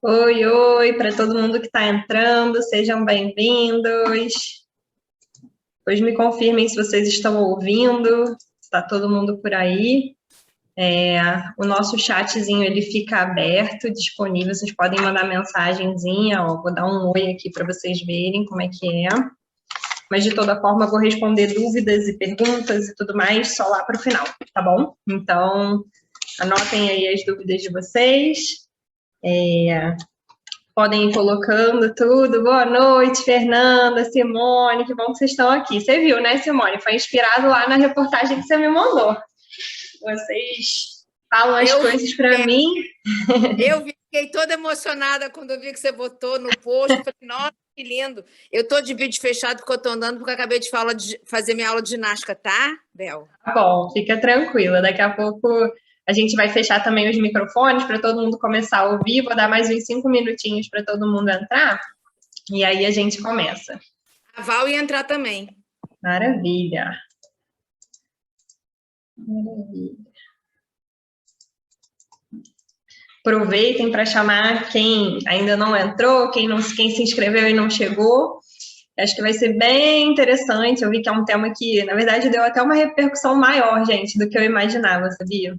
Oi, oi, para todo mundo que está entrando, sejam bem-vindos. Depois me confirmem se vocês estão ouvindo, está todo mundo por aí. O nosso chatzinho ele fica aberto, disponível, vocês podem mandar mensagenzinha, ó, vou dar um oi aqui para vocês verem como é que é. Mas de toda forma vou responder dúvidas e perguntas e tudo mais só lá para o final, tá bom? Então, anotem aí as dúvidas de vocês. Podem ir colocando tudo. Boa noite, Fernanda, Simone, que bom que vocês estão aqui. Você viu, né, Simone? Foi inspirado lá na reportagem que você me mandou. Vocês falam as coisas para mim. Eu fiquei toda emocionada quando eu vi que você botou no post. Falei, nossa, que lindo. Eu estou de vídeo fechado porque eu estou andando, porque eu acabei de fazer minha aula de ginástica, tá, Bel? Tá bom, fica tranquila. Daqui a pouco a gente vai fechar também os microfones para todo mundo começar a ouvir. Vou dar mais uns 5 minutinhos para todo mundo entrar. E aí a gente começa. A Val ia entrar também. Maravilha. Maravilha. Aproveitem para chamar quem ainda não entrou, quem se inscreveu e não chegou. Acho que vai ser bem interessante. Eu vi que é um tema que, na verdade, deu até uma repercussão maior, gente, do que eu imaginava, sabia?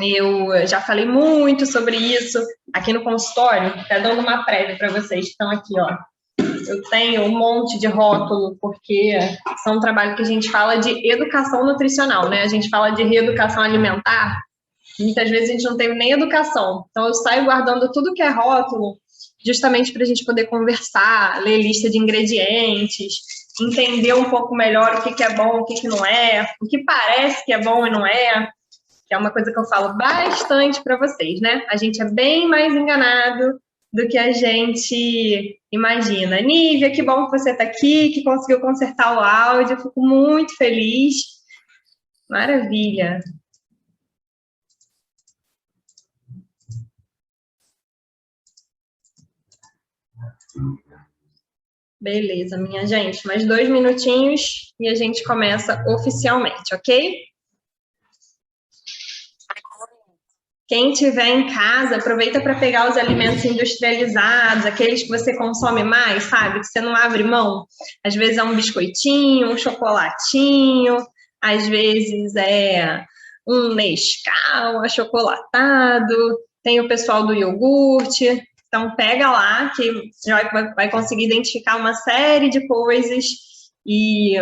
Eu já falei muito sobre isso aqui no consultório, até dando uma prévia para vocês que estão aqui, ó. Eu tenho um monte de rótulo, porque são um trabalho que a gente fala de educação nutricional, né? A gente fala de reeducação alimentar, muitas vezes a gente não tem nem educação. Então, eu saio guardando tudo que é rótulo, justamente para a gente poder conversar, ler lista de ingredientes, entender um pouco melhor o que é bom, o que não é, o que parece que é bom e não é, que é uma coisa que eu falo bastante para vocês, né? A gente é bem mais enganado do que a gente imagina. Nívia, que bom que você está aqui, que conseguiu consertar o áudio, eu fico muito feliz. Maravilha. Beleza, minha gente, mais 2 minutinhos e a gente começa oficialmente, ok? Quem estiver em casa, aproveita para pegar os alimentos industrializados, aqueles que você consome mais, sabe? Que você não abre mão. Às vezes é um biscoitinho, um chocolatinho, às vezes é um Nescau achocolatado, tem o pessoal do iogurte. Então, pega lá, que já vai conseguir identificar uma série de coisas. E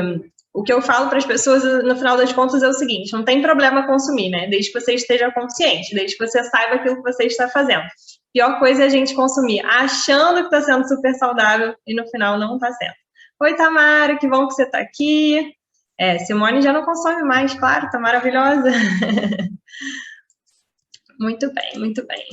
o que eu falo para as pessoas, no final das contas, é o seguinte: não tem problema consumir, né? Desde que você esteja consciente, desde que você saiba aquilo que você está fazendo. Pior coisa é a gente consumir achando que está sendo super saudável e no final não está sendo. Oi, Tamara, que bom que você está aqui. Simone já não consome mais, claro, tá maravilhosa. Muito bem, muito bem.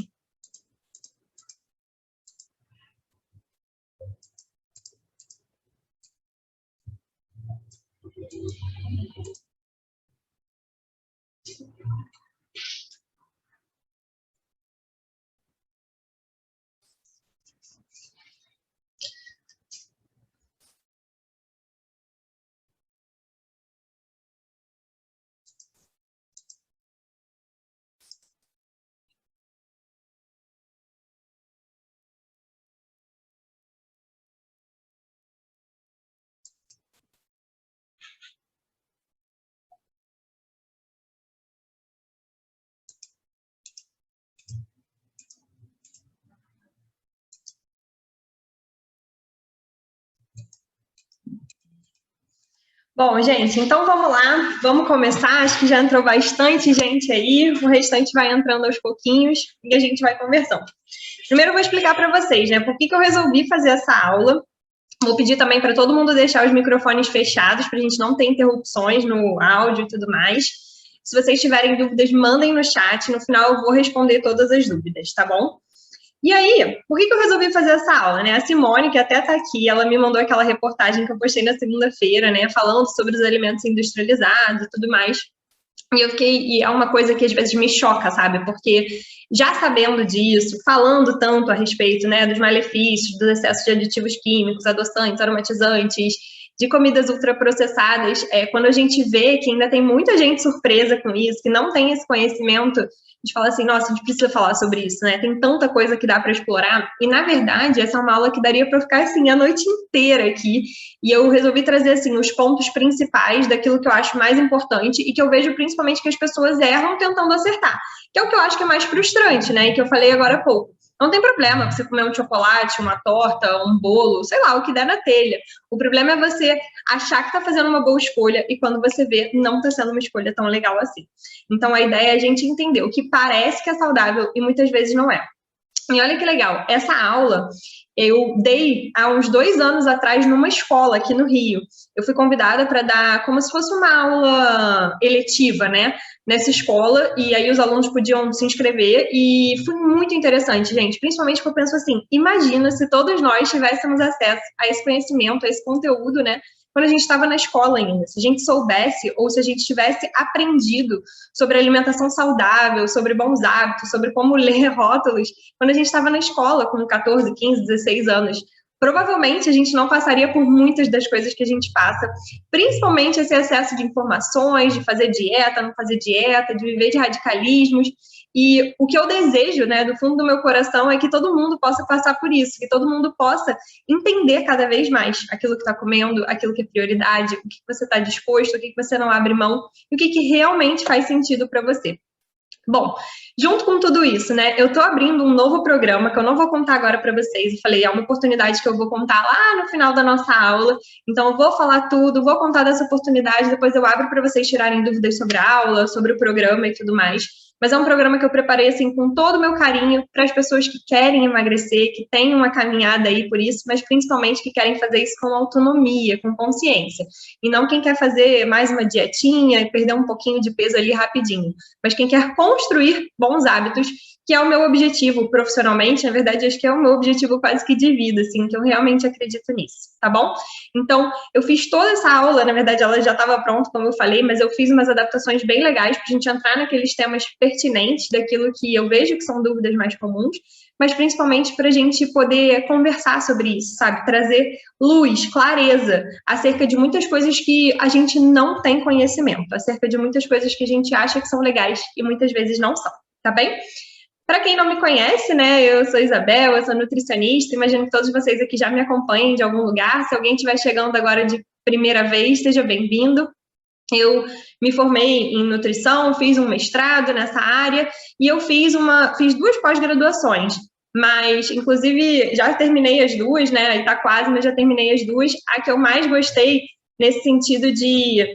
Bom, gente, então vamos lá, vamos começar. Acho que já entrou bastante gente aí, o restante vai entrando aos pouquinhos e a gente vai conversando. Primeiro eu vou explicar para vocês, né, por que eu resolvi fazer essa aula. Vou pedir também para todo mundo deixar os microfones fechados, para a gente não ter interrupções no áudio e tudo mais. Se vocês tiverem dúvidas, mandem no chat, no final eu vou responder todas as dúvidas, tá bom? E aí, por que eu resolvi fazer essa aula, né? A Simone, que até tá aqui, ela me mandou aquela reportagem que eu postei na segunda-feira, né? Falando sobre os alimentos industrializados e tudo mais. E é uma coisa que às vezes me choca, sabe? Porque já sabendo disso, falando tanto a respeito, né, dos malefícios, dos excessos de aditivos químicos, adoçantes, aromatizantes, de comidas ultraprocessadas, quando a gente vê que ainda tem muita gente surpresa com isso, que não tem esse conhecimento, a gente fala assim, nossa, a gente precisa falar sobre isso, né? Tem tanta coisa que dá para explorar, e na verdade, essa é uma aula que daria para ficar assim a noite inteira aqui, e eu resolvi trazer assim os pontos principais daquilo que eu acho mais importante e que eu vejo principalmente que as pessoas erram tentando acertar, que é o que eu acho que é mais frustrante, né? E que eu falei agora há pouco. Não tem problema você comer um chocolate, uma torta, um bolo, sei lá, o que der na telha. O problema é você achar que está fazendo uma boa escolha e quando você vê, não está sendo uma escolha tão legal assim. Então, a ideia é a gente entender o que parece que é saudável e muitas vezes não é. E olha que legal, essa aula eu dei há uns 2 anos atrás numa escola aqui no Rio. Eu fui convidada para dar como se fosse uma aula eletiva, né? Nessa escola, e aí os alunos podiam se inscrever, e foi muito interessante, gente, principalmente porque eu penso assim, imagina se todos nós tivéssemos acesso a esse conhecimento, a esse conteúdo, né, quando a gente estava na escola ainda, se a gente soubesse, ou se a gente tivesse aprendido sobre alimentação saudável, sobre bons hábitos, sobre como ler rótulos, quando a gente estava na escola, com 14, 15, 16 anos, provavelmente a gente não passaria por muitas das coisas que a gente passa, principalmente esse excesso de informações, de fazer dieta, não fazer dieta, de viver de radicalismos. E o que eu desejo, né, do fundo do meu coração, é que todo mundo possa passar por isso, que todo mundo possa entender cada vez mais aquilo que está comendo, aquilo que é prioridade, o que você está disposto, o que você não abre mão, e o que realmente faz sentido para você. Bom, junto com tudo isso, né, eu tô abrindo um novo programa que eu não vou contar agora para vocês. Eu falei, é uma oportunidade que eu vou contar lá no final da nossa aula. Então, eu vou falar tudo, vou contar dessa oportunidade, depois eu abro para vocês tirarem dúvidas sobre a aula, sobre o programa e tudo mais. Mas é um programa que eu preparei, assim, com todo o meu carinho para as pessoas que querem emagrecer, que têm uma caminhada aí por isso, mas principalmente que querem fazer isso com autonomia, com consciência. E não quem quer fazer mais uma dietinha e perder um pouquinho de peso ali rapidinho, mas quem quer construir bons hábitos, que é o meu objetivo profissionalmente. Na verdade, acho que é o meu objetivo quase que de vida, assim, que eu realmente acredito nisso, tá bom? Então, eu fiz toda essa aula, na verdade, ela já estava pronta, como eu falei, mas eu fiz umas adaptações bem legais para a gente entrar naqueles temas pertinentes daquilo que eu vejo que são dúvidas mais comuns, mas principalmente para a gente poder conversar sobre isso, sabe? Trazer luz, clareza acerca de muitas coisas que a gente não tem conhecimento, acerca de muitas coisas que a gente acha que são legais e muitas vezes não são, tá bem? Para quem não me conhece, né, eu sou Isabel, eu sou nutricionista, imagino que todos vocês aqui já me acompanhem de algum lugar. Se alguém estiver chegando agora de primeira vez, seja bem-vindo. Eu me formei em nutrição, fiz um mestrado nessa área e eu fiz 2 pós-graduações, mas inclusive já terminei as 2, né, aí tá quase, mas já terminei as 2. A que eu mais gostei nesse sentido de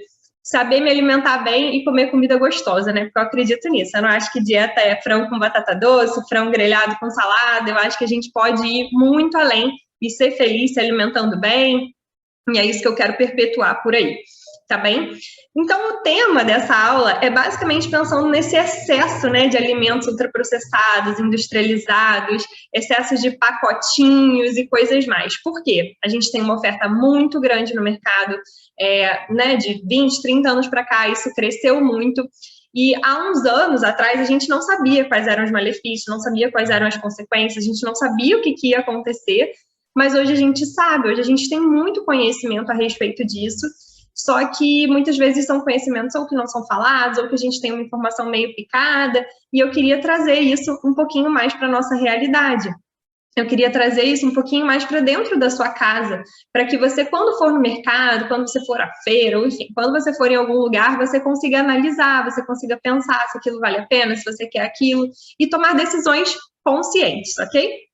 saber me alimentar bem e comer comida gostosa, né? Porque eu acredito nisso. Eu não acho que dieta é frango com batata doce, frango grelhado com salada. Eu acho que a gente pode ir muito além e ser feliz se alimentando bem. E é isso que eu quero perpetuar por aí, tá bem? Então, o tema dessa aula é basicamente pensando nesse excesso, né, de alimentos ultraprocessados, industrializados, excessos de pacotinhos e coisas mais. Por quê? A gente tem uma oferta muito grande no mercado, né, de 20, 30 anos para cá, isso cresceu muito. E há uns anos atrás, a gente não sabia quais eram os malefícios, não sabia quais eram as consequências, a gente não sabia o que ia acontecer, mas hoje a gente sabe, hoje a gente tem muito conhecimento a respeito disso, só que muitas vezes são conhecimentos ou que não são falados, ou que a gente tem uma informação meio picada, e eu queria trazer isso um pouquinho mais para a nossa realidade. Eu queria trazer isso um pouquinho mais para dentro da sua casa, para que você, quando for no mercado, quando você for à feira, ou enfim, quando você for em algum lugar, você consiga analisar, você consiga pensar se aquilo vale a pena, se você quer aquilo, e tomar decisões conscientes, ok?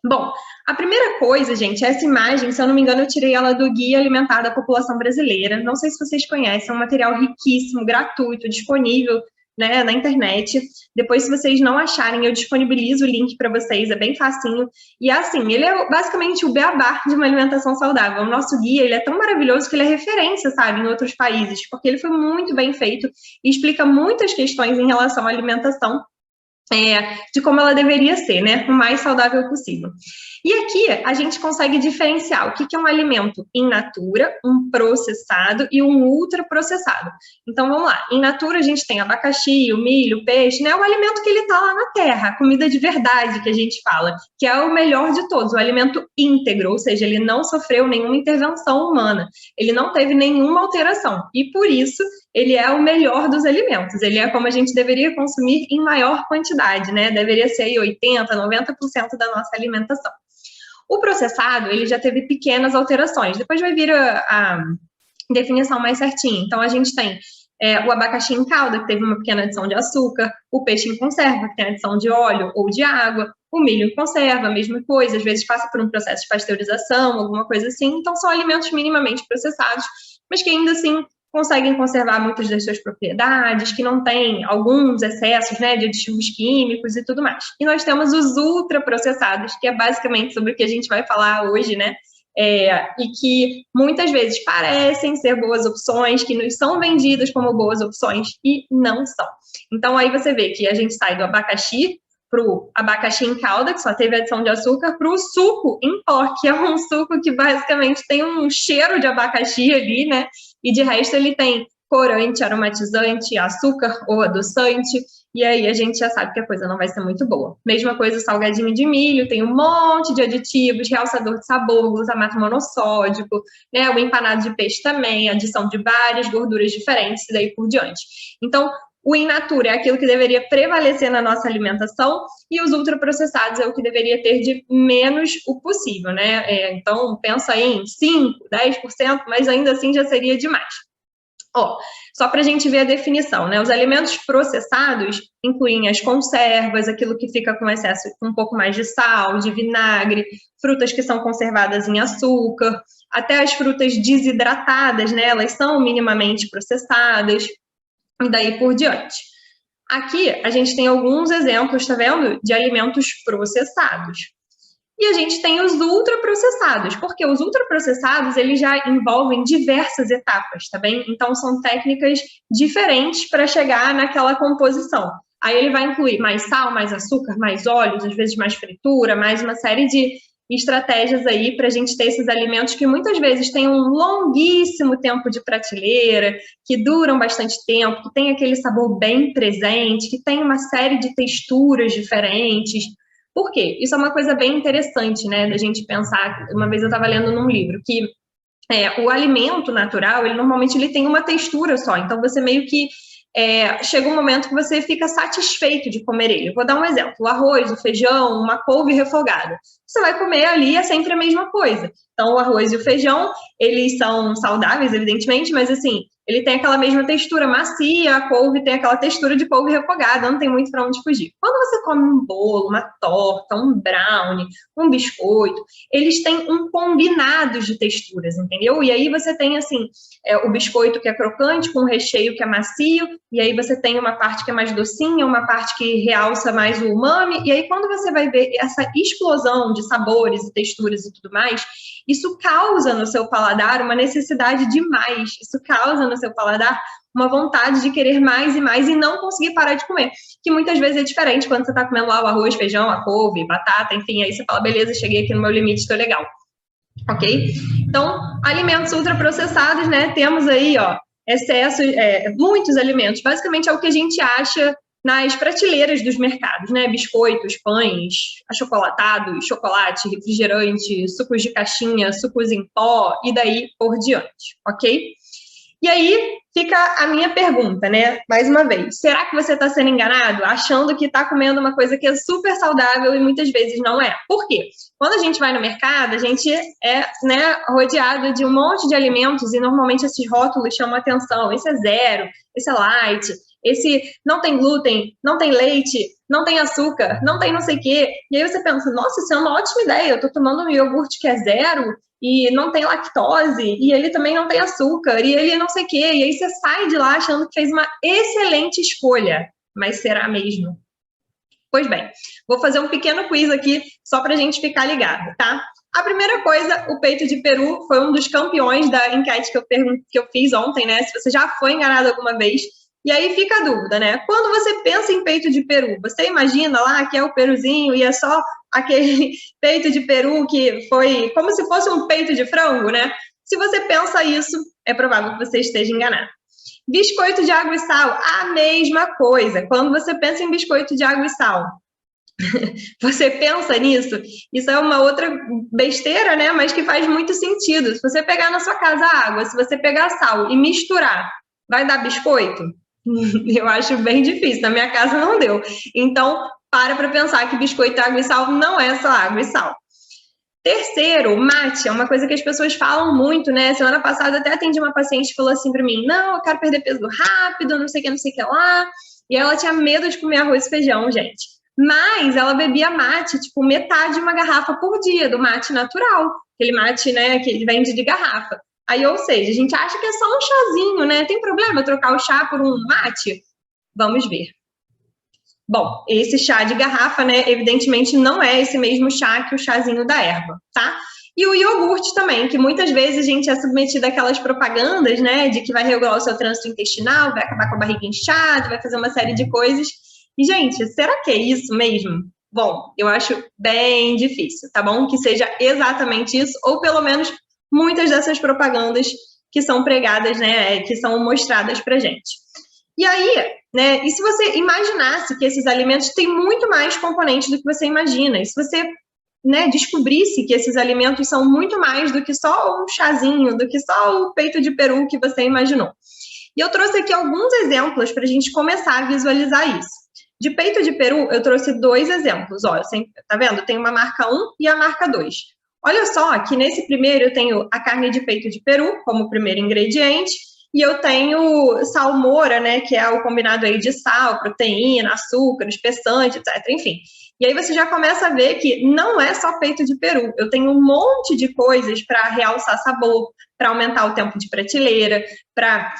Bom, a primeira coisa, gente, essa imagem, se eu não me engano, eu tirei ela do Guia Alimentar da População Brasileira. Não sei se vocês conhecem, é um material riquíssimo, gratuito, disponível, né, na internet. Depois, se vocês não acharem, eu disponibilizo o link para vocês, é bem facinho. E assim, ele é basicamente o beabá de uma alimentação saudável. O nosso guia, ele é tão maravilhoso que ele é referência, sabe, em outros países, porque ele foi muito bem feito e explica muitas questões em relação à alimentação de como ela deveria ser, né? O mais saudável possível. E aqui a gente consegue diferenciar o que é um alimento in natura, um processado e um ultraprocessado. Então vamos lá, in natura a gente tem abacaxi, o milho, o peixe, né? O alimento que ele está lá na terra, a comida de verdade que a gente fala, que é o melhor de todos, o alimento íntegro, ou seja, ele não sofreu nenhuma intervenção humana, ele não teve nenhuma alteração e por isso ele é o melhor dos alimentos, ele é como a gente deveria consumir em maior quantidade, né? Deveria ser 80%, 90% da nossa alimentação. O processado, ele já teve pequenas alterações, depois vai vir a definição mais certinha. Então, a gente tem o abacaxi em calda, que teve uma pequena adição de açúcar, o peixe em conserva, que tem adição de óleo ou de água, o milho em conserva, a mesma coisa, às vezes passa por um processo de pasteurização, alguma coisa assim. Então, são alimentos minimamente processados, mas que ainda assim conseguem conservar muitas das suas propriedades, que não tem alguns excessos, né, de aditivos químicos e tudo mais. E nós temos os ultraprocessados, que é basicamente sobre o que a gente vai falar hoje, né, e que muitas vezes parecem ser boas opções, que nos são vendidas como boas opções e não são. Então, aí você vê que a gente sai do abacaxi para o abacaxi em calda, que só teve adição de açúcar, para o suco em pó, que é um suco que basicamente tem um cheiro de abacaxi ali, né? E de resto ele tem corante, aromatizante, açúcar ou adoçante, e aí a gente já sabe que a coisa não vai ser muito boa. Mesma coisa o salgadinho de milho, tem um monte de aditivos, realçador de sabor, glutamato monossódico, né? O empanado de peixe também, adição de várias gorduras diferentes e daí por diante. Então, o in natura é aquilo que deveria prevalecer na nossa alimentação e os ultraprocessados é o que deveria ter de menos o possível, né? Então, pensa aí em 5%, 10%, mas ainda assim já seria demais. Só para a gente ver a definição, né? Os alimentos processados incluem as conservas, aquilo que fica com excesso, com um pouco mais de sal, de vinagre, frutas que são conservadas em açúcar, até as frutas desidratadas, né? Elas são minimamente processadas, e daí por diante. Aqui a gente tem alguns exemplos, tá vendo? De alimentos processados. E a gente tem os ultraprocessados, porque os ultraprocessados, eles já envolvem diversas etapas, tá bem? Então, são técnicas diferentes para chegar naquela composição. Aí ele vai incluir mais sal, mais açúcar, mais óleos, às vezes mais fritura, mais uma série de estratégias aí para a gente ter esses alimentos que muitas vezes têm um longuíssimo tempo de prateleira, que duram bastante tempo, que tem aquele sabor bem presente, que tem uma série de texturas diferentes. Por quê? Isso é uma coisa bem interessante, né, da gente pensar. Uma vez eu estava lendo num livro que o alimento natural, ele normalmente ele tem uma textura só, então você meio que chega um momento que você fica satisfeito de comer ele. Vou dar um exemplo, o arroz, o feijão, uma couve refogada. Você vai comer ali, é sempre a mesma coisa. Então, o arroz e o feijão, eles são saudáveis, evidentemente, mas assim, ele tem aquela mesma textura macia, a couve tem aquela textura de couve refogada, não tem muito para onde fugir. Quando você come um bolo, uma torta, um brownie, um biscoito, eles têm um combinado de texturas, entendeu? E aí você tem, assim, o biscoito que é crocante, com o recheio que é macio, e aí você tem uma parte que é mais docinha, uma parte que realça mais o umami, e aí quando você vai ver essa explosão de sabores e texturas e tudo mais, isso causa no seu paladar uma necessidade de mais, isso causa no seu paladar uma vontade de querer mais e mais e não conseguir parar de comer, que muitas vezes é diferente quando você está comendo lá o arroz, feijão, a couve, batata, enfim, aí você fala, beleza, cheguei aqui no meu limite, estou legal, ok? Então, alimentos ultraprocessados, né, temos aí, excessos, muitos alimentos, basicamente é o que a gente acha nas prateleiras dos mercados, né? Biscoitos, pães, achocolatados, chocolate, refrigerante, sucos de caixinha, sucos em pó e daí por diante, ok? E aí fica a minha pergunta, né? Mais uma vez, será que você está sendo enganado achando que está comendo uma coisa que é super saudável e muitas vezes não é? Por quê? Quando a gente vai no mercado, a gente né, rodeado de um monte de alimentos e normalmente esses rótulos chamam atenção. Esse é zero, esse é light, esse não tem glúten, não tem leite, não tem açúcar, não tem não sei o quê. E aí você pensa, nossa, isso é uma ótima ideia, eu estou tomando um iogurte que é zero e não tem lactose, e ele também não tem açúcar, e ele não sei o quê. E aí você sai de lá achando que fez uma excelente escolha. Mas será mesmo? Pois bem, vou fazer um pequeno quiz aqui só para a gente ficar ligado, tá? A primeira coisa, o peito de peru foi um dos campeões da enquete que eu fiz ontem, né? Se você já foi enganado alguma vez, E aí fica a dúvida, né? Quando você pensa em peito de peru, você imagina lá que é o peruzinho e é só aquele peito de peru que foi como se fosse um peito de frango, né? Se você pensa isso, é provável que você esteja enganado. Biscoito de água e sal, a mesma coisa. Quando você pensa em biscoito de água e sal, você pensa nisso? Isso é uma outra besteira, né? Mas que faz muito sentido. Se você pegar na sua casa água, se você pegar sal e misturar, vai dar biscoito? Eu acho bem difícil. Na minha casa não deu. Então, para pensar que biscoito, água e sal não é só água e sal. Terceiro, mate, é uma coisa que as pessoas falam muito, né? Semana passada até atendi uma paciente que falou assim para mim, não, eu quero perder peso rápido, não sei o que lá. E ela tinha medo de comer arroz e feijão, gente. Mas ela bebia mate, tipo, metade de uma garrafa por dia, do mate natural. Aquele mate, né, que ele vende de garrafa. Aí, ou seja, a gente acha que é só um chazinho, né? Tem problema trocar o chá por um mate? Vamos ver. Bom, esse chá de garrafa, né, evidentemente não é esse mesmo chá que o chazinho da erva, tá? E o iogurte também, que muitas vezes a gente é submetido àquelas propagandas, né, de que vai regular o seu trânsito intestinal, vai acabar com a barriga inchada, vai fazer uma série de coisas. E, gente, será que é isso mesmo? Bom, eu acho bem difícil, tá bom? Que seja exatamente isso, ou pelo menos muitas dessas propagandas que são pregadas, né, que são mostradas pra gente. E aí, né, e se você imaginasse que esses alimentos têm muito mais componentes do que você imagina, e se você, né, descobrisse que esses alimentos são muito mais do que só um chazinho, do que só o peito de peru que você imaginou. E eu trouxe aqui alguns exemplos para a gente começar a visualizar isso. De peito de peru, eu trouxe 2 exemplos. Olha, tá vendo? Tem uma marca 1 e a marca 2. Olha só que nesse primeiro eu tenho a carne de peito de peru como primeiro ingrediente, e eu tenho salmoura, né, que é o combinado aí de sal, proteína, açúcar, espessante, etc. Enfim. E aí você já começa a ver que não é só peito de peru. Eu tenho um monte de coisas para realçar sabor, para aumentar o tempo de prateleira, para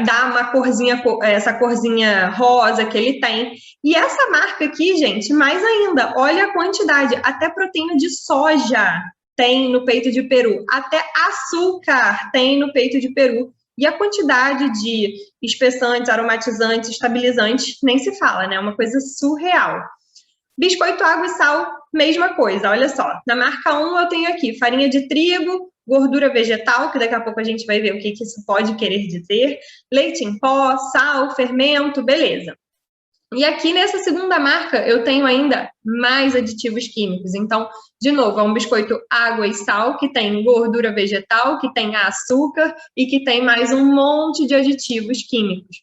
dar uma corzinha, essa corzinha rosa que ele tem. E essa marca aqui, gente, mais ainda, olha a quantidade, até proteína de soja tem no peito de peru, até açúcar tem no peito de peru. E a quantidade de espessantes, aromatizantes, estabilizantes, nem se fala, né? É uma coisa surreal. Biscoito, água e sal, mesma coisa, olha só. Na marca 1 eu tenho aqui farinha de trigo, gordura vegetal, que daqui a pouco a gente vai ver o que isso pode querer dizer, leite em pó, sal, fermento, beleza. E aqui nessa segunda marca eu tenho ainda mais aditivos químicos. Então, de novo, é um biscoito água e sal, que tem gordura vegetal, que tem açúcar e que tem mais um monte de aditivos químicos.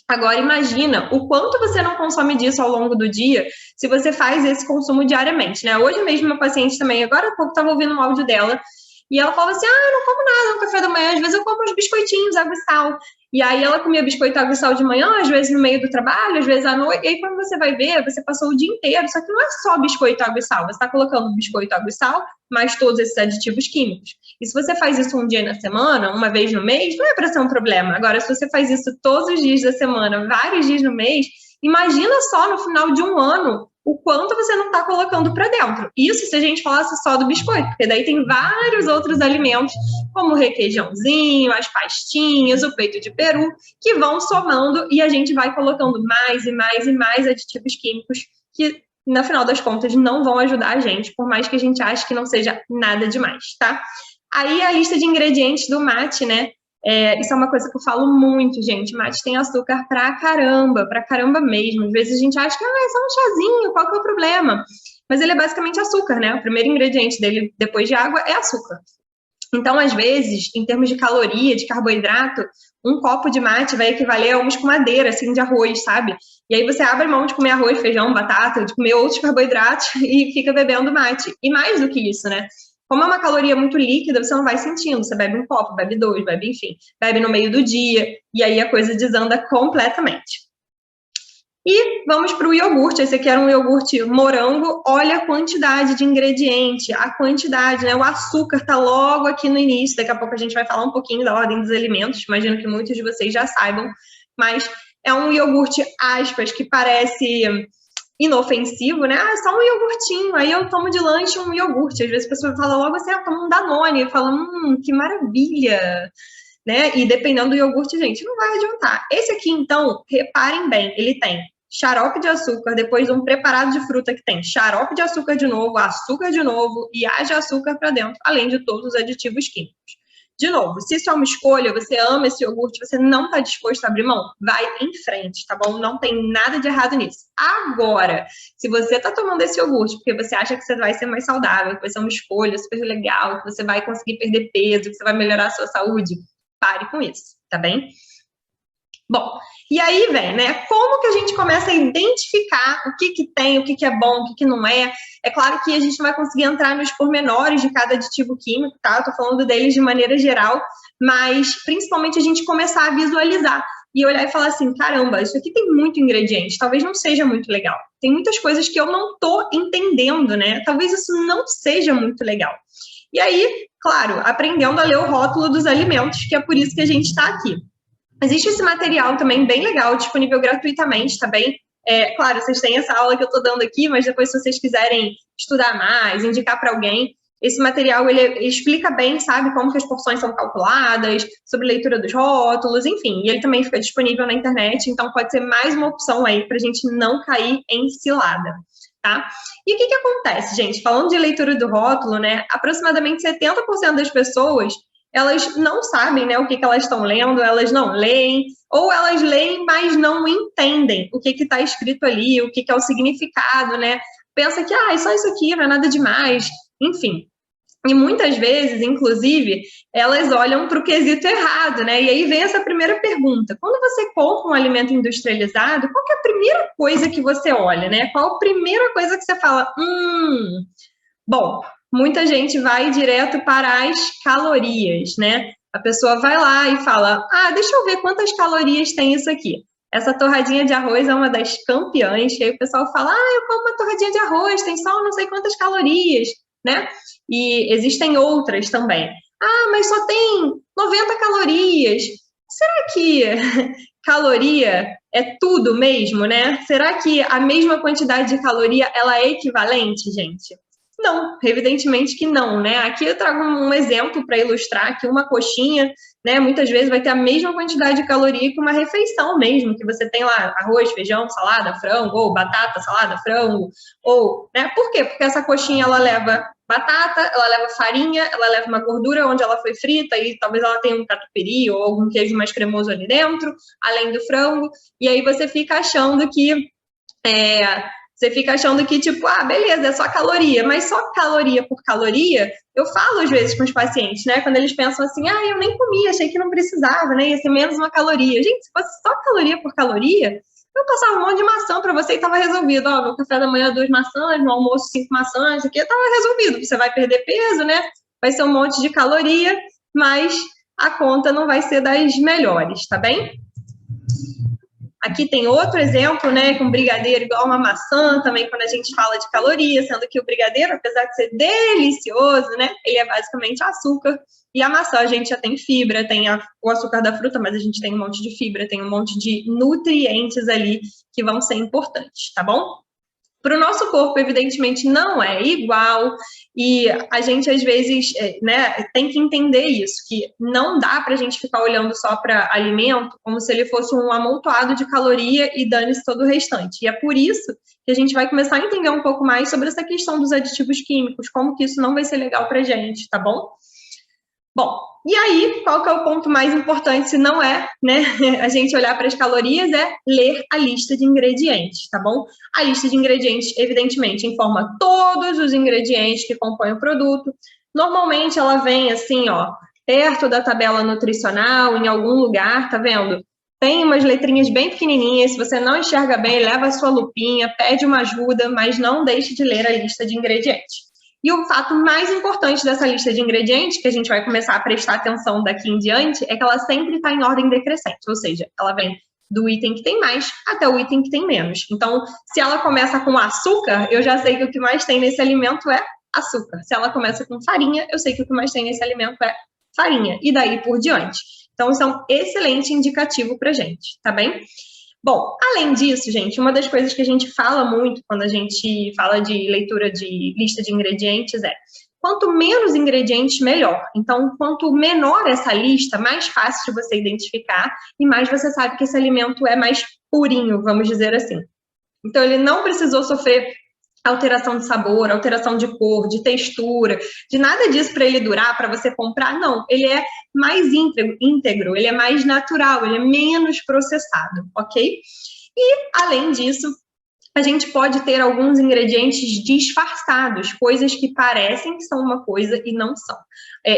Agora, imagina o quanto você não consome disso ao longo do dia se você faz esse consumo diariamente, né? Hoje mesmo, uma paciente também, agora há pouco estava ouvindo um áudio dela, e ela falava assim, eu não como nada no café da manhã, às vezes eu como uns biscoitinhos, água e sal. E aí ela comia biscoito, água e sal de manhã, às vezes no meio do trabalho, às vezes à noite, e aí quando você vai ver, você passou o dia inteiro, só que não é só biscoito, água e sal, você está colocando biscoito, água e sal, mais todos esses aditivos químicos. E se você faz isso um dia na semana, uma vez no mês, não é para ser um problema. Agora, se você faz isso todos os dias da semana, vários dias no mês, imagina só no final de um ano o quanto você não está colocando para dentro. Isso se a gente falasse só do biscoito, porque daí tem vários outros alimentos, como o requeijãozinho, as pastinhas, o peito de peru, que vão somando e a gente vai colocando mais e mais e mais aditivos químicos que, no final das contas, não vão ajudar a gente, por mais que a gente ache que não seja nada demais, tá? Aí a lista de ingredientes do mate, né? Isso é uma coisa que eu falo muito, gente. Mate tem açúcar pra caramba mesmo. Às vezes a gente acha que é só um chazinho, qual que é o problema? Mas ele é basicamente açúcar, né? O primeiro ingrediente dele, depois de água, é açúcar. Então, às vezes, em termos de caloria, de carboidrato, um copo de mate vai equivaler a uma escumadeira, assim, de arroz, sabe? E aí você abre mão de comer arroz, feijão, batata, de comer outros carboidratos e fica bebendo mate. E mais do que isso, né? Como é uma caloria muito líquida, você não vai sentindo. Você bebe um copo, bebe 2, bebe, enfim, bebe no meio do dia, e aí a coisa desanda completamente. E vamos para o iogurte. Esse aqui era um iogurte morango. Olha a quantidade de ingrediente, a quantidade, né? O açúcar está logo aqui no início. Daqui a pouco a gente vai falar um pouquinho da ordem dos alimentos. Imagino que muitos de vocês já saibam, mas é um iogurte, aspas, que parece inofensivo, né? É só um iogurtinho. Aí eu tomo de lanche um iogurte. Às vezes a pessoa fala logo assim, tomo um Danone. Eu falo, que maravilha! né? E dependendo do iogurte, gente, não vai adiantar. Esse aqui, então, reparem bem, ele tem xarope de açúcar, depois um preparado de fruta que tem xarope de açúcar de novo e haja açúcar para dentro, além de todos os aditivos químicos. De novo, se isso é uma escolha, você ama esse iogurte, você não está disposto a abrir mão, vai em frente, tá bom? Não tem nada de errado nisso. Agora, se você está tomando esse iogurte porque você acha que você vai ser mais saudável, que vai ser uma escolha super legal, que você vai conseguir perder peso, que você vai melhorar a sua saúde, pare com isso, tá bem? Bom, e aí vem, né? Como que a gente começa a identificar o que tem, o que é bom, o que não é? É claro que a gente não vai conseguir entrar nos pormenores de cada aditivo químico, tá? Eu tô falando deles de maneira geral, mas principalmente a gente começar a visualizar e olhar e falar assim, caramba, isso aqui tem muito ingrediente, talvez não seja muito legal. Tem muitas coisas que eu não tô entendendo, né? Talvez isso não seja muito legal. E aí, claro, aprendendo a ler o rótulo dos alimentos, que é por isso que a gente está aqui. Existe esse material também bem legal, disponível gratuitamente, tá bem? Claro, vocês têm essa aula que eu estou dando aqui, mas depois, se vocês quiserem estudar mais, indicar para alguém, esse material, ele explica bem, sabe, como que as porções são calculadas, sobre leitura dos rótulos, enfim. E ele também fica disponível na internet, então pode ser mais uma opção aí para a gente não cair em cilada, tá? E o que acontece, gente? Falando de leitura do rótulo, né, aproximadamente 70% das pessoas elas não sabem, né, o que elas estão lendo, elas não leem, ou elas leem, mas não entendem o que está escrito ali, o que é o significado, né? Pensa que, é só isso aqui, não é nada demais, enfim. E muitas vezes, inclusive, elas olham para o quesito errado, né? E aí vem essa primeira pergunta. Quando você compra um alimento industrializado, qual que é a primeira coisa que você olha, né? Qual a primeira coisa que você fala? Bom, muita gente vai direto para as calorias, né? A pessoa vai lá e fala, deixa eu ver quantas calorias tem isso aqui. Essa torradinha de arroz é uma das campeãs, e aí o pessoal fala, eu como uma torradinha de arroz, tem só não sei quantas calorias, né? E existem outras também. Mas só tem 90 calorias. Será que caloria é tudo mesmo, né? Será que a mesma quantidade de caloria, ela é equivalente, gente? Não, evidentemente que não, né? Aqui eu trago um exemplo para ilustrar que uma coxinha, né, muitas vezes vai ter a mesma quantidade de caloria que uma refeição mesmo, que você tem lá arroz, feijão, salada, frango, ou batata, salada, frango, ou, né? Por quê? Porque essa coxinha, ela leva batata, ela leva farinha, ela leva uma gordura onde ela foi frita e talvez ela tenha um catupiry ou algum queijo mais cremoso ali dentro, além do frango, e aí você fica achando que tipo, beleza, é só caloria, mas só caloria por caloria, eu falo às vezes com os pacientes, né, quando eles pensam assim, eu nem comi, achei que não precisava, né, ia ser menos uma caloria. Gente, se fosse só caloria por caloria, eu passava um monte de maçã para você e estava resolvido. No café da manhã 2 maçãs, no almoço 5 maçãs, aqui estava resolvido. Você vai perder peso, né, vai ser um monte de caloria, mas a conta não vai ser das melhores, tá bem? Aqui tem outro exemplo, né, com brigadeiro igual uma maçã, também quando a gente fala de calorias, sendo que o brigadeiro, apesar de ser delicioso, né, ele é basicamente açúcar, e a maçã a gente já tem fibra, tem o açúcar da fruta, mas a gente tem um monte de fibra, tem um monte de nutrientes ali que vão ser importantes, tá bom? Para o nosso corpo, evidentemente, não é igual, e a gente, às vezes, né, tem que entender isso, que não dá para a gente ficar olhando só para alimento como se ele fosse um amontoado de caloria e dane-se todo o restante. E é por isso que a gente vai começar a entender um pouco mais sobre essa questão dos aditivos químicos, como que isso não vai ser legal para a gente, tá bom? Bom, e aí, qual que é o ponto mais importante, se não é, né, a gente olhar para as calorias, é ler a lista de ingredientes, tá bom? A lista de ingredientes, evidentemente, informa todos os ingredientes que compõem o produto. Normalmente, ela vem assim, perto da tabela nutricional, em algum lugar, tá vendo? Tem umas letrinhas bem pequenininhas, se você não enxerga bem, leva a sua lupinha, pede uma ajuda, mas não deixe de ler a lista de ingredientes. E o fato mais importante dessa lista de ingredientes, que a gente vai começar a prestar atenção daqui em diante, é que ela sempre está em ordem decrescente, ou seja, ela vem do item que tem mais até o item que tem menos. Então, se ela começa com açúcar, eu já sei que o que mais tem nesse alimento é açúcar. Se ela começa com farinha, eu sei que o que mais tem nesse alimento é farinha, e daí por diante. Então, isso é um excelente indicativo para a gente, tá bem? Bom, além disso, gente, uma das coisas que a gente fala muito quando a gente fala de leitura de lista de ingredientes é quanto menos ingredientes, melhor. Então, quanto menor essa lista, mais fácil de você identificar e mais você sabe que esse alimento é mais purinho, vamos dizer assim. Então, ele não precisou sofrer alteração de sabor, alteração de cor, de textura, de nada disso para ele durar, para você comprar, não. Ele é mais íntegro, ele é mais natural, ele é menos processado, ok? E, além disso, a gente pode ter alguns ingredientes disfarçados, coisas que parecem que são uma coisa e não são.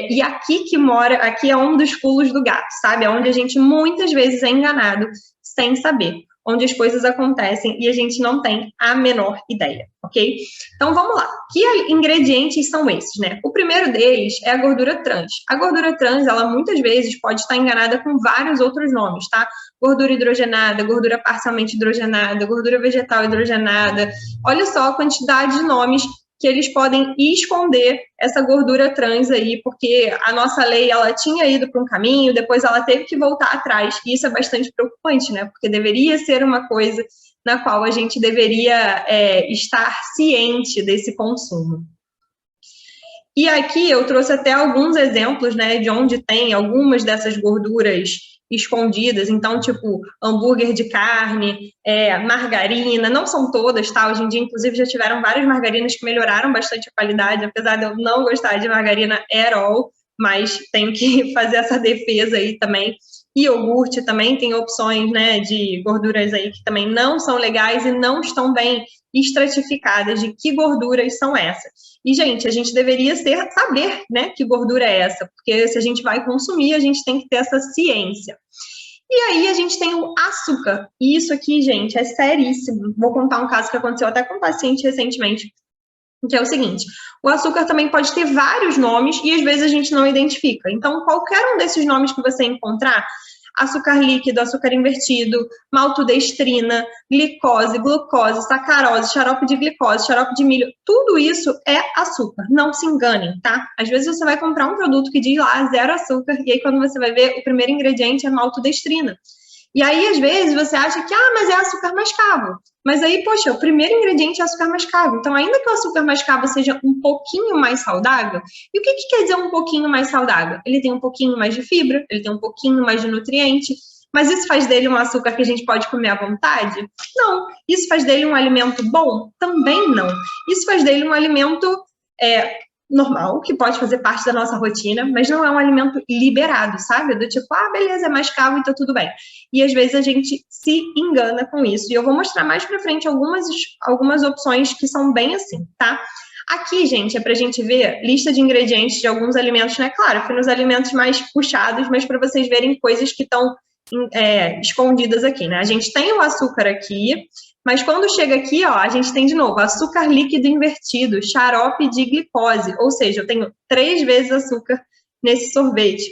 E aqui que mora, aqui é um dos pulos do gato, sabe? É onde a gente muitas vezes é enganado sem saber, onde as coisas acontecem e a gente não tem a menor ideia, ok? Então, vamos lá. Que ingredientes são esses, né? O primeiro deles é a gordura trans. A gordura trans, ela muitas vezes pode estar enganada com vários outros nomes, tá? Gordura hidrogenada, gordura parcialmente hidrogenada, gordura vegetal hidrogenada. Olha só a quantidade de nomes que eles podem esconder essa gordura trans aí, porque a nossa lei, ela tinha ido para um caminho, depois ela teve que voltar atrás, e isso é bastante preocupante, né? Porque deveria ser uma coisa na qual a gente deveria estar ciente desse consumo. E aqui eu trouxe até alguns exemplos, né, de onde tem algumas dessas gorduras escondidas, então, tipo, hambúrguer de carne, margarina, não são todas, tá? Hoje em dia, inclusive, já tiveram várias margarinas que melhoraram bastante a qualidade, apesar de eu não gostar de margarina at all, mas tenho que fazer essa defesa aí também. Iogurte também tem opções, né, de gorduras aí que também não são legais e não estão bem estratificadas de que gorduras são essas. E, gente, a gente deveria saber, né, que gordura é essa, porque se a gente vai consumir, a gente tem que ter essa ciência. E aí a gente tem o açúcar. E isso aqui, gente, é seríssimo. Vou contar um caso que aconteceu até com um paciente recentemente, que é o seguinte: o açúcar também pode ter vários nomes e às vezes a gente não identifica. Então, qualquer um desses nomes que você encontrar, açúcar líquido, açúcar invertido, maltodestrina, glicose, glucose, sacarose, xarope de glicose, xarope de milho, tudo isso é açúcar. Não se enganem, tá? Às vezes você vai comprar um produto que diz lá 0 açúcar e aí quando você vai ver, o primeiro ingrediente é maltodestrina. E aí, às vezes, você acha que, mas é açúcar mascavo. Mas aí, poxa, o primeiro ingrediente é açúcar mascavo. Então, ainda que o açúcar mascavo seja um pouquinho mais saudável, e o que quer dizer um pouquinho mais saudável? Ele tem um pouquinho mais de fibra, ele tem um pouquinho mais de nutriente, mas isso faz dele um açúcar que a gente pode comer à vontade? Não. Isso faz dele um alimento bom? Também não. Isso faz dele um alimento normal, que pode fazer parte da nossa rotina, mas não é um alimento liberado, sabe? Do tipo, beleza, é mascavo, então tudo bem. E às vezes a gente se engana com isso. E eu vou mostrar mais pra frente algumas opções que são bem assim, tá? Aqui, gente, é pra gente ver lista de ingredientes de alguns alimentos, né? Claro, que nos alimentos mais puxados, mas para vocês verem coisas que estão escondidas aqui, né? A gente tem o açúcar aqui, mas quando chega aqui, ó, a gente tem de novo açúcar líquido invertido, xarope de glicose, ou seja, eu tenho 3 vezes açúcar nesse sorvete.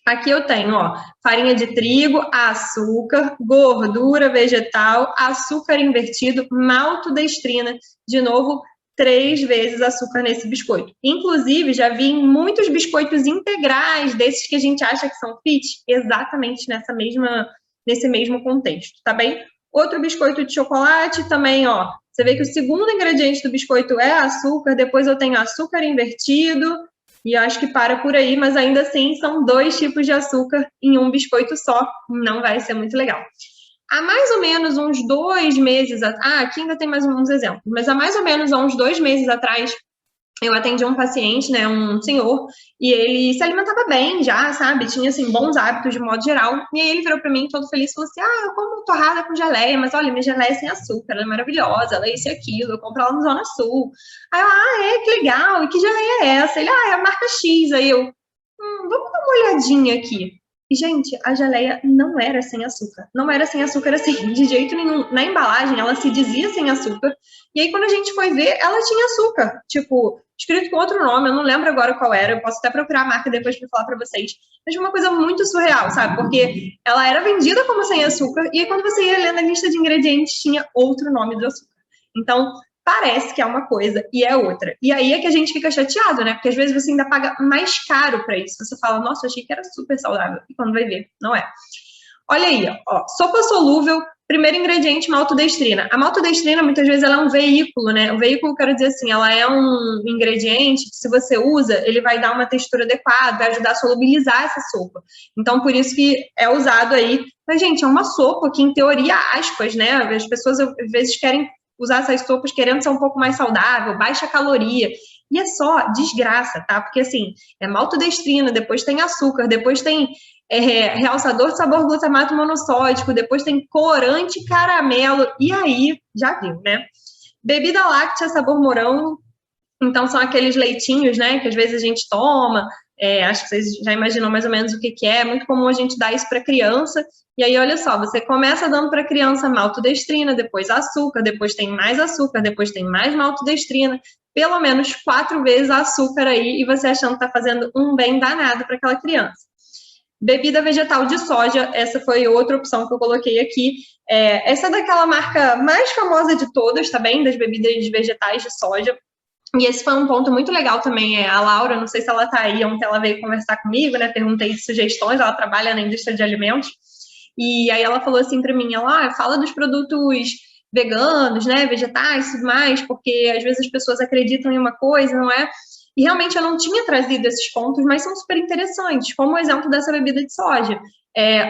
Aqui eu tenho, ó, farinha de trigo, açúcar, gordura vegetal, açúcar invertido, maltodestrina, de novo, 3 vezes açúcar nesse biscoito. Inclusive, já vi em muitos biscoitos integrais, desses que a gente acha que são fit, exatamente nesse mesmo contexto, tá bem? Outro biscoito de chocolate também, ó. Você vê que o segundo ingrediente do biscoito é açúcar, depois eu tenho açúcar invertido, e acho que para por aí, mas ainda assim são 2 tipos de açúcar em um biscoito só, não vai ser muito legal. Há mais ou menos uns 2 meses, aqui ainda tem mais uns exemplos, mas há mais ou menos uns 2 meses atrás, eu atendi um paciente, né, um senhor, e ele se alimentava bem já, sabe, tinha, assim, bons hábitos de modo geral, e aí ele virou pra mim todo feliz e falou assim, eu como torrada com geleia, mas olha, minha geleia é sem açúcar, ela é maravilhosa, ela é isso e aquilo, eu compro ela no Zona Sul. Aí eu, que legal, e que geleia é essa? Ele, é a marca X, aí eu, vamos dar uma olhadinha aqui. E, gente, a geleia não era sem açúcar. Não era sem açúcar assim, de jeito nenhum. Na embalagem, ela se dizia sem açúcar. E aí, quando a gente foi ver, ela tinha açúcar. Tipo, escrito com outro nome, eu não lembro agora qual era. Eu posso até procurar a marca depois para falar para vocês. Mas foi uma coisa muito surreal, sabe? Porque ela era vendida como sem açúcar. E aí, quando você ia ler na lista de ingredientes, tinha outro nome do açúcar. Então, parece que é uma coisa e é outra. E aí é que a gente fica chateado, né? Porque às vezes você ainda paga mais caro para isso. Você fala, nossa, eu achei que era super saudável. E quando vai ver, não é. Olha aí, ó, sopa solúvel Primeiro ingrediente, maltodestrina. A maltodestrina, muitas vezes, ela é um veículo, né? O veículo, quero dizer assim, ela é um ingrediente que, se você usa, ele vai dar uma textura adequada, vai ajudar a solubilizar essa sopa. Então, por isso que é usado aí. Mas, gente, é uma sopa que, em teoria, aspas, né? As pessoas, às vezes, querem usar essas sopas querendo ser um pouco mais saudável, baixa caloria. E é só desgraça, tá? Porque, assim, é maltodestrina, depois tem açúcar, depois tem realçador de sabor glutamato monossódico, depois tem corante caramelo, e aí, já viu, né? Bebida láctea sabor morango, então são aqueles leitinhos, né, que às vezes a gente toma, acho que vocês já imaginam mais ou menos o que é muito comum a gente dar isso para criança, e aí olha só, você começa dando para criança maltodestrina, depois açúcar, depois tem mais maltodestrina, pelo menos 4 vezes açúcar aí, e você achando que está fazendo um bem danado para aquela criança. Bebida vegetal de soja, essa foi outra opção que eu coloquei aqui. Essa é daquela marca mais famosa de todas, tá bem? Das bebidas vegetais de soja. E esse foi um ponto muito legal também. A Laura, não sei se ela tá aí, ontem ela veio conversar comigo, né? Perguntei sugestões, ela trabalha na indústria de alimentos. E aí ela falou assim para mim, ela fala dos produtos veganos, né? Vegetais e tudo mais, porque às vezes as pessoas acreditam em uma coisa, não é? E realmente eu não tinha trazido esses pontos, mas são super interessantes, como o exemplo dessa bebida de soja.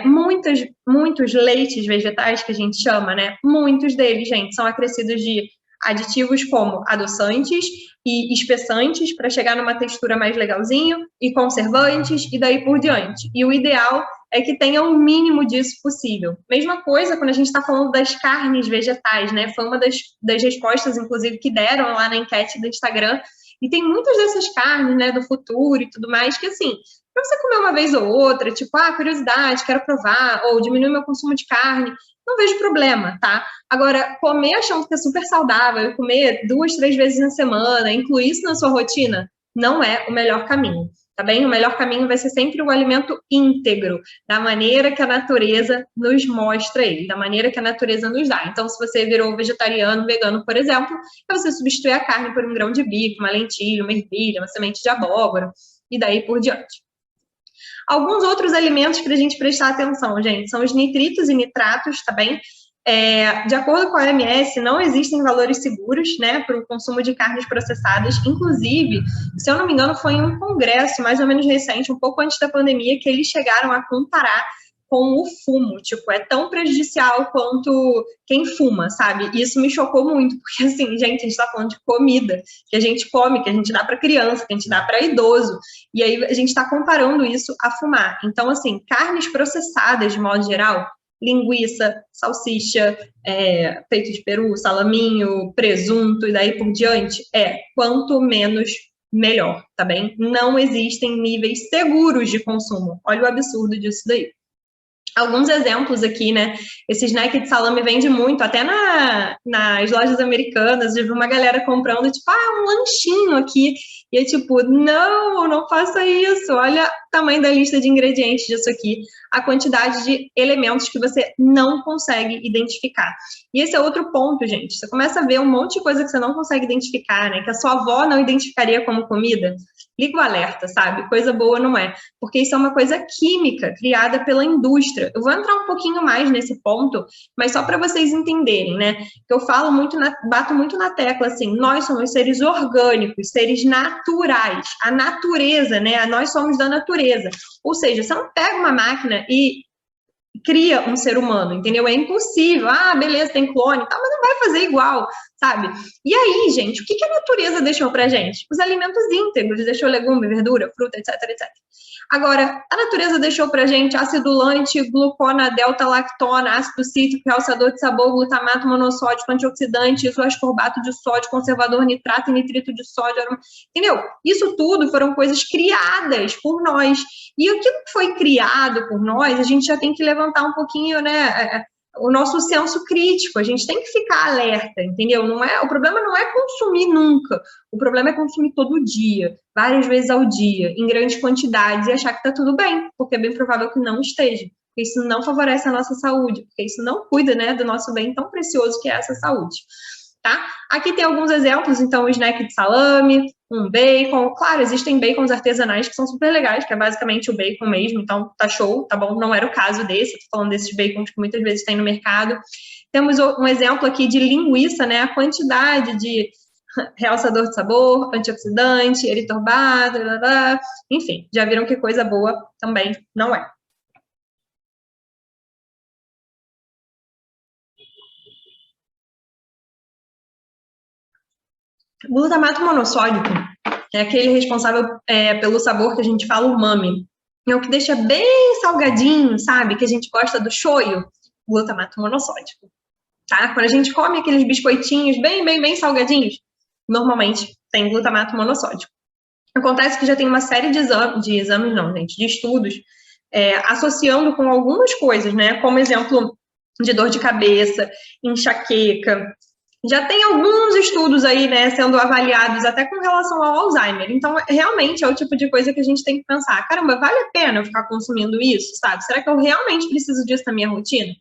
Muitos leites vegetais que a gente chama, né? Muitos deles, gente, são acrescidos de aditivos como adoçantes e espessantes para chegar numa textura mais legalzinho, e conservantes, e daí por diante. E o ideal é que tenha o mínimo disso possível. Mesma coisa quando a gente está falando das carnes vegetais, né? Foi uma das respostas, inclusive, que deram lá na enquete do Instagram. E tem muitas dessas carnes, né, do futuro e tudo mais, que assim, para você comer uma vez ou outra, tipo, curiosidade, quero provar, ou diminuir meu consumo de carne, não vejo problema, tá? Agora, comer achando que é super saudável, comer 2, 3 vezes na semana, incluir isso na sua rotina, não é o melhor caminho, tá bem? O melhor caminho vai ser sempre o alimento íntegro, da maneira que a natureza nos mostra ele, da maneira que a natureza nos dá. Então, se você virou vegetariano, vegano, por exemplo, é você substituir a carne por um grão de bico, uma lentilha, uma ervilha, uma semente de abóbora, e daí por diante. Alguns outros alimentos para a gente prestar atenção, gente, são os nitritos e nitratos, tá bem? De acordo com a OMS, não existem valores seguros, né, para o consumo de carnes processadas. Inclusive, se eu não me engano, foi em um congresso mais ou menos recente, um pouco antes da pandemia, que eles chegaram a comparar com o fumo, tipo, é tão prejudicial quanto quem fuma, sabe? E isso me chocou muito, porque assim, gente, a gente tá falando de comida, que a gente come, que a gente dá para criança, que a gente dá para idoso, e aí a gente tá comparando isso a fumar. Então, assim, carnes processadas, de modo geral, linguiça, salsicha, peito de peru, salaminho, presunto, e daí por diante, quanto menos, melhor, tá bem? Não existem níveis seguros de consumo. Olha o absurdo disso daí. Alguns exemplos aqui, né? Esse snack de salame vende muito, até nas lojas americanas. Eu vi uma galera comprando, tipo, um lanchinho aqui. E é tipo, não faça isso. Olha o tamanho da lista de ingredientes disso aqui. A quantidade de elementos que você não consegue identificar. E esse é outro ponto, gente. Você começa a ver um monte de coisa que você não consegue identificar, né? Que a sua avó não identificaria como comida. Liga o alerta, sabe? Coisa boa não é. Porque isso é uma coisa química, criada pela indústria. Eu vou entrar um pouquinho mais nesse ponto, mas só para vocês entenderem, né? Que eu falo muito, bato muito na tecla, assim, nós somos seres orgânicos, seres naturais. A natureza, né? Nós somos da natureza. Ou seja, você não pega uma máquina e cria um ser humano, entendeu? É impossível. Beleza, tem clone e tal, mas não vai fazer igual, sabe? E aí, gente, o que a natureza deixou pra gente? Os alimentos íntegros, deixou legume, verdura, fruta, etc, etc. Agora, a natureza deixou pra gente acidulante, glucona, delta-lactona, ácido cítrico, realçador de sabor, glutamato monossódico, antioxidante, isoascorbato de sódio, conservador, nitrato e nitrito de sódio, entendeu? Isso tudo foram coisas criadas por nós. E aquilo que foi criado por nós, a gente já tem que levantar um pouquinho, né, o nosso senso crítico, a gente tem que ficar alerta, entendeu? O problema não é consumir nunca, o problema é consumir todo dia, várias vezes ao dia, em grandes quantidades, e achar que tá tudo bem, porque é bem provável que não esteja, porque isso não favorece a nossa saúde, porque isso não cuida, né, do nosso bem tão precioso que é essa saúde. tá? Aqui tem alguns exemplos, então, um snack de salame, um bacon. Claro, existem bacons artesanais que são super legais, que é basicamente o bacon mesmo, então tá show, tá bom? Não era o caso desse, tô falando desses bacons que muitas vezes tem no mercado. Temos um exemplo aqui de linguiça, né? A quantidade de realçador de sabor, antioxidante, eritorbato, enfim, já viram que coisa boa também não é. Glutamato monossódico é aquele responsável pelo sabor que a gente fala umami. É o que deixa bem salgadinho, sabe? Que a gente gosta do shoyu, glutamato monossódico. Tá? Quando a gente come aqueles biscoitinhos bem salgadinhos, normalmente tem glutamato monossódico. Acontece que já tem uma série de de estudos, associando com algumas coisas, né? Como exemplo de dor de cabeça, enxaqueca. Já tem alguns estudos aí, né, sendo avaliados até com relação ao Alzheimer. Então, realmente é o tipo de coisa que a gente tem que pensar. Caramba, vale a pena eu ficar consumindo isso, sabe? Será que eu realmente preciso disso na minha rotina?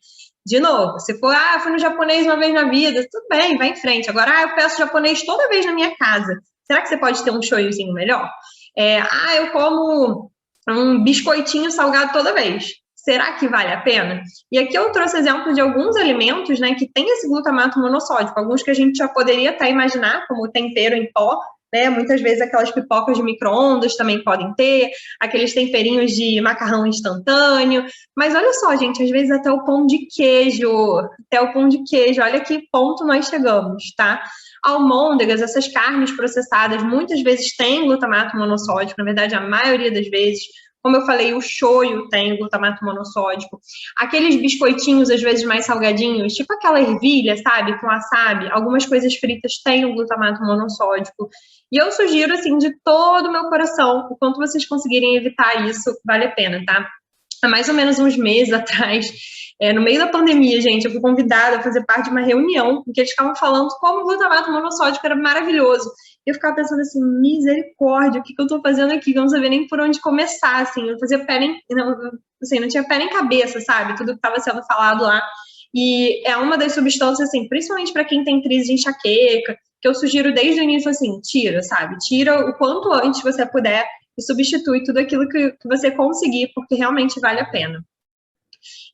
De novo, se for, fui no japonês uma vez na vida, tudo bem, vai em frente. Agora, eu peço japonês toda vez na minha casa. Será que você pode ter um shoyuzinho melhor? Eu como um biscoitinho salgado toda vez. Será que vale a pena? E aqui eu trouxe exemplo de alguns alimentos, né, que tem esse glutamato monossódico, alguns que a gente já poderia até imaginar, como tempero em pó, né, muitas vezes aquelas pipocas de micro-ondas também podem ter, aqueles temperinhos de macarrão instantâneo, mas olha só, gente, às vezes até o pão de queijo, olha que ponto nós chegamos, tá? Almôndegas, essas carnes processadas, muitas vezes têm glutamato monossódico, na verdade, a maioria das vezes. Como eu falei, o shoyu tem glutamato monossódico. Aqueles biscoitinhos, às vezes, mais salgadinhos, tipo aquela ervilha, sabe? Com wasabi. Algumas coisas fritas têm o glutamato monossódico. E eu sugiro, assim, de todo o meu coração, o quanto vocês conseguirem evitar isso, vale a pena, tá? Há mais ou menos uns meses atrás, no meio da pandemia, gente, eu fui convidada a fazer parte de uma reunião em que eles ficavam falando como o glutamato monossódico era maravilhoso. E eu ficava pensando assim, misericórdia, o que eu tô fazendo aqui? Eu não sabia nem por onde começar, assim, eu não tinha pé nem cabeça, sabe? Tudo que estava sendo falado lá. E é uma das substâncias, assim, principalmente para quem tem crise de enxaqueca, que eu sugiro desde o início, assim, tira, sabe? Tira o quanto antes você puder e substitui tudo aquilo que você conseguir, porque realmente vale a pena.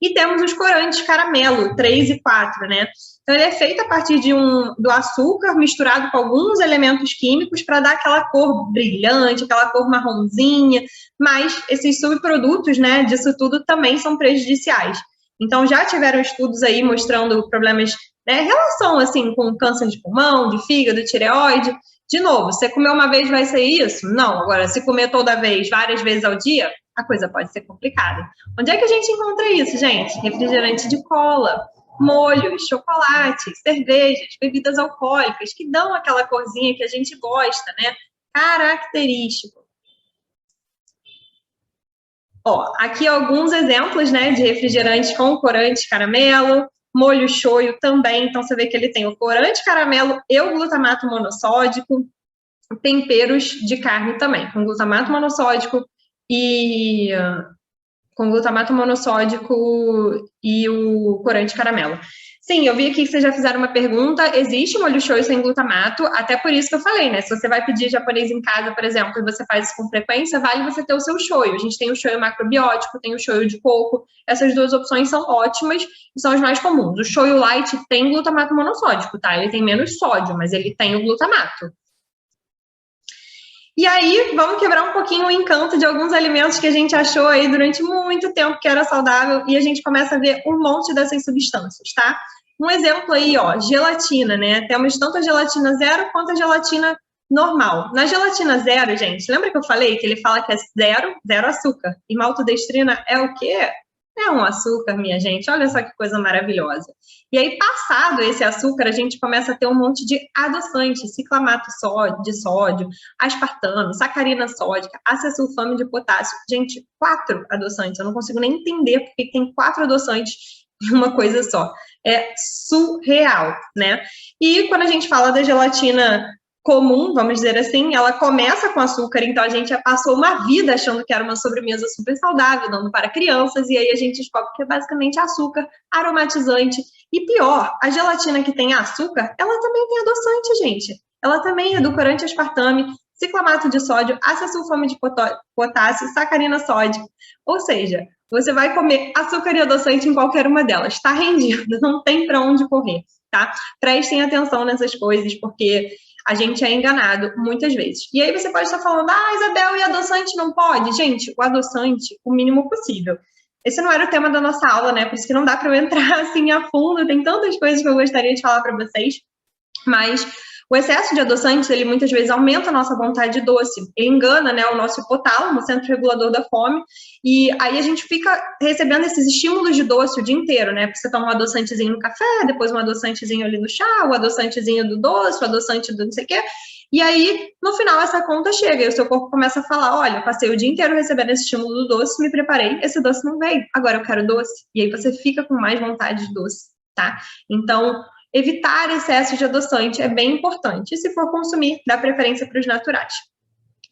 E temos os corantes caramelo, 3 e 4, né? Então, ele é feito a partir do açúcar misturado com alguns elementos químicos para dar aquela cor brilhante, aquela cor marronzinha, mas esses subprodutos, né, disso tudo também são prejudiciais. Então, já tiveram estudos aí mostrando problemas, né, relação, assim, com câncer de pulmão, de fígado, tireoide. De novo, você comer uma vez vai ser isso? Não. Agora, se comer toda vez, várias vezes ao dia, a coisa pode ser complicada. Onde é que a gente encontra isso, gente? Refrigerante de cola, molhos, chocolates, cervejas, bebidas alcoólicas, que dão aquela corzinha que a gente gosta, né? Característico. Ó, aqui alguns exemplos, né, de refrigerantes com corante caramelo, molho shoyu também, então você vê que ele tem o corante caramelo e o glutamato monossódico, temperos de carne também, com glutamato monossódico e o corante caramelo. Sim, eu vi aqui que vocês já fizeram uma pergunta, existe molho shoyu sem glutamato, até por isso que eu falei, né? Se você vai pedir japonês em casa, por exemplo, e você faz isso com frequência, vale você ter o seu shoyu. A gente tem o shoyu macrobiótico, tem o shoyu de coco, essas duas opções são ótimas e são as mais comuns. O shoyu light tem glutamato monossódico, tá? Ele tem menos sódio, mas ele tem o glutamato. E aí, vamos quebrar um pouquinho o encanto de alguns alimentos que a gente achou aí durante muito tempo que era saudável e a gente começa a ver um monte dessas substâncias, tá? Um exemplo aí, ó, gelatina, né? Temos tanto a gelatina zero quanto a gelatina normal. Na gelatina zero, gente, lembra que eu falei que ele fala que é zero açúcar? E maltodextrina é o quê? É um açúcar, minha gente. Olha só que coisa maravilhosa. E aí, passado esse açúcar, a gente começa a ter um monte de adoçantes, ciclamato de sódio, aspartame, sacarina sódica, acesulfame de potássio. Gente, 4 adoçantes. Eu não consigo nem entender porque tem 4 adoçantes em uma coisa só. É surreal, né? E quando a gente fala da gelatina comum, vamos dizer assim, ela começa com açúcar, então a gente passou uma vida achando que era uma sobremesa super saudável, dando para crianças, e aí a gente descobre que é basicamente açúcar, aromatizante, e pior, a gelatina que tem açúcar, ela também tem adoçante, gente. Ela também é edulcorante aspartame, ciclamato de sódio, acesulfame de potássio, sacarina sódica, ou seja, você vai comer açúcar e adoçante em qualquer uma delas, está rendido, não tem para onde correr, tá? Prestem atenção nessas coisas, porque a gente é enganado muitas vezes. E aí você pode estar falando, Isabel, e adoçante não pode? Gente, o adoçante, o mínimo possível. Esse não era o tema da nossa aula, né? Por isso que não dá para eu entrar assim a fundo, tem tantas coisas que eu gostaria de falar para vocês, mas o excesso de adoçantes, ele muitas vezes aumenta a nossa vontade de doce, ele engana, né, o nosso hipotálamo, o centro regulador da fome, e aí a gente fica recebendo esses estímulos de doce o dia inteiro, né, porque você toma um adoçantezinho no café, depois um adoçantezinho ali no chá, o adoçantezinho do doce, o adoçante do não sei o quê, e aí, no final, essa conta chega, e o seu corpo começa a falar, olha, eu passei o dia inteiro recebendo esse estímulo do doce, me preparei, esse doce não veio, agora eu quero doce, e aí você fica com mais vontade de doce, tá? Então, evitar excesso de adoçante é bem importante. E se for consumir, dá preferência para os naturais.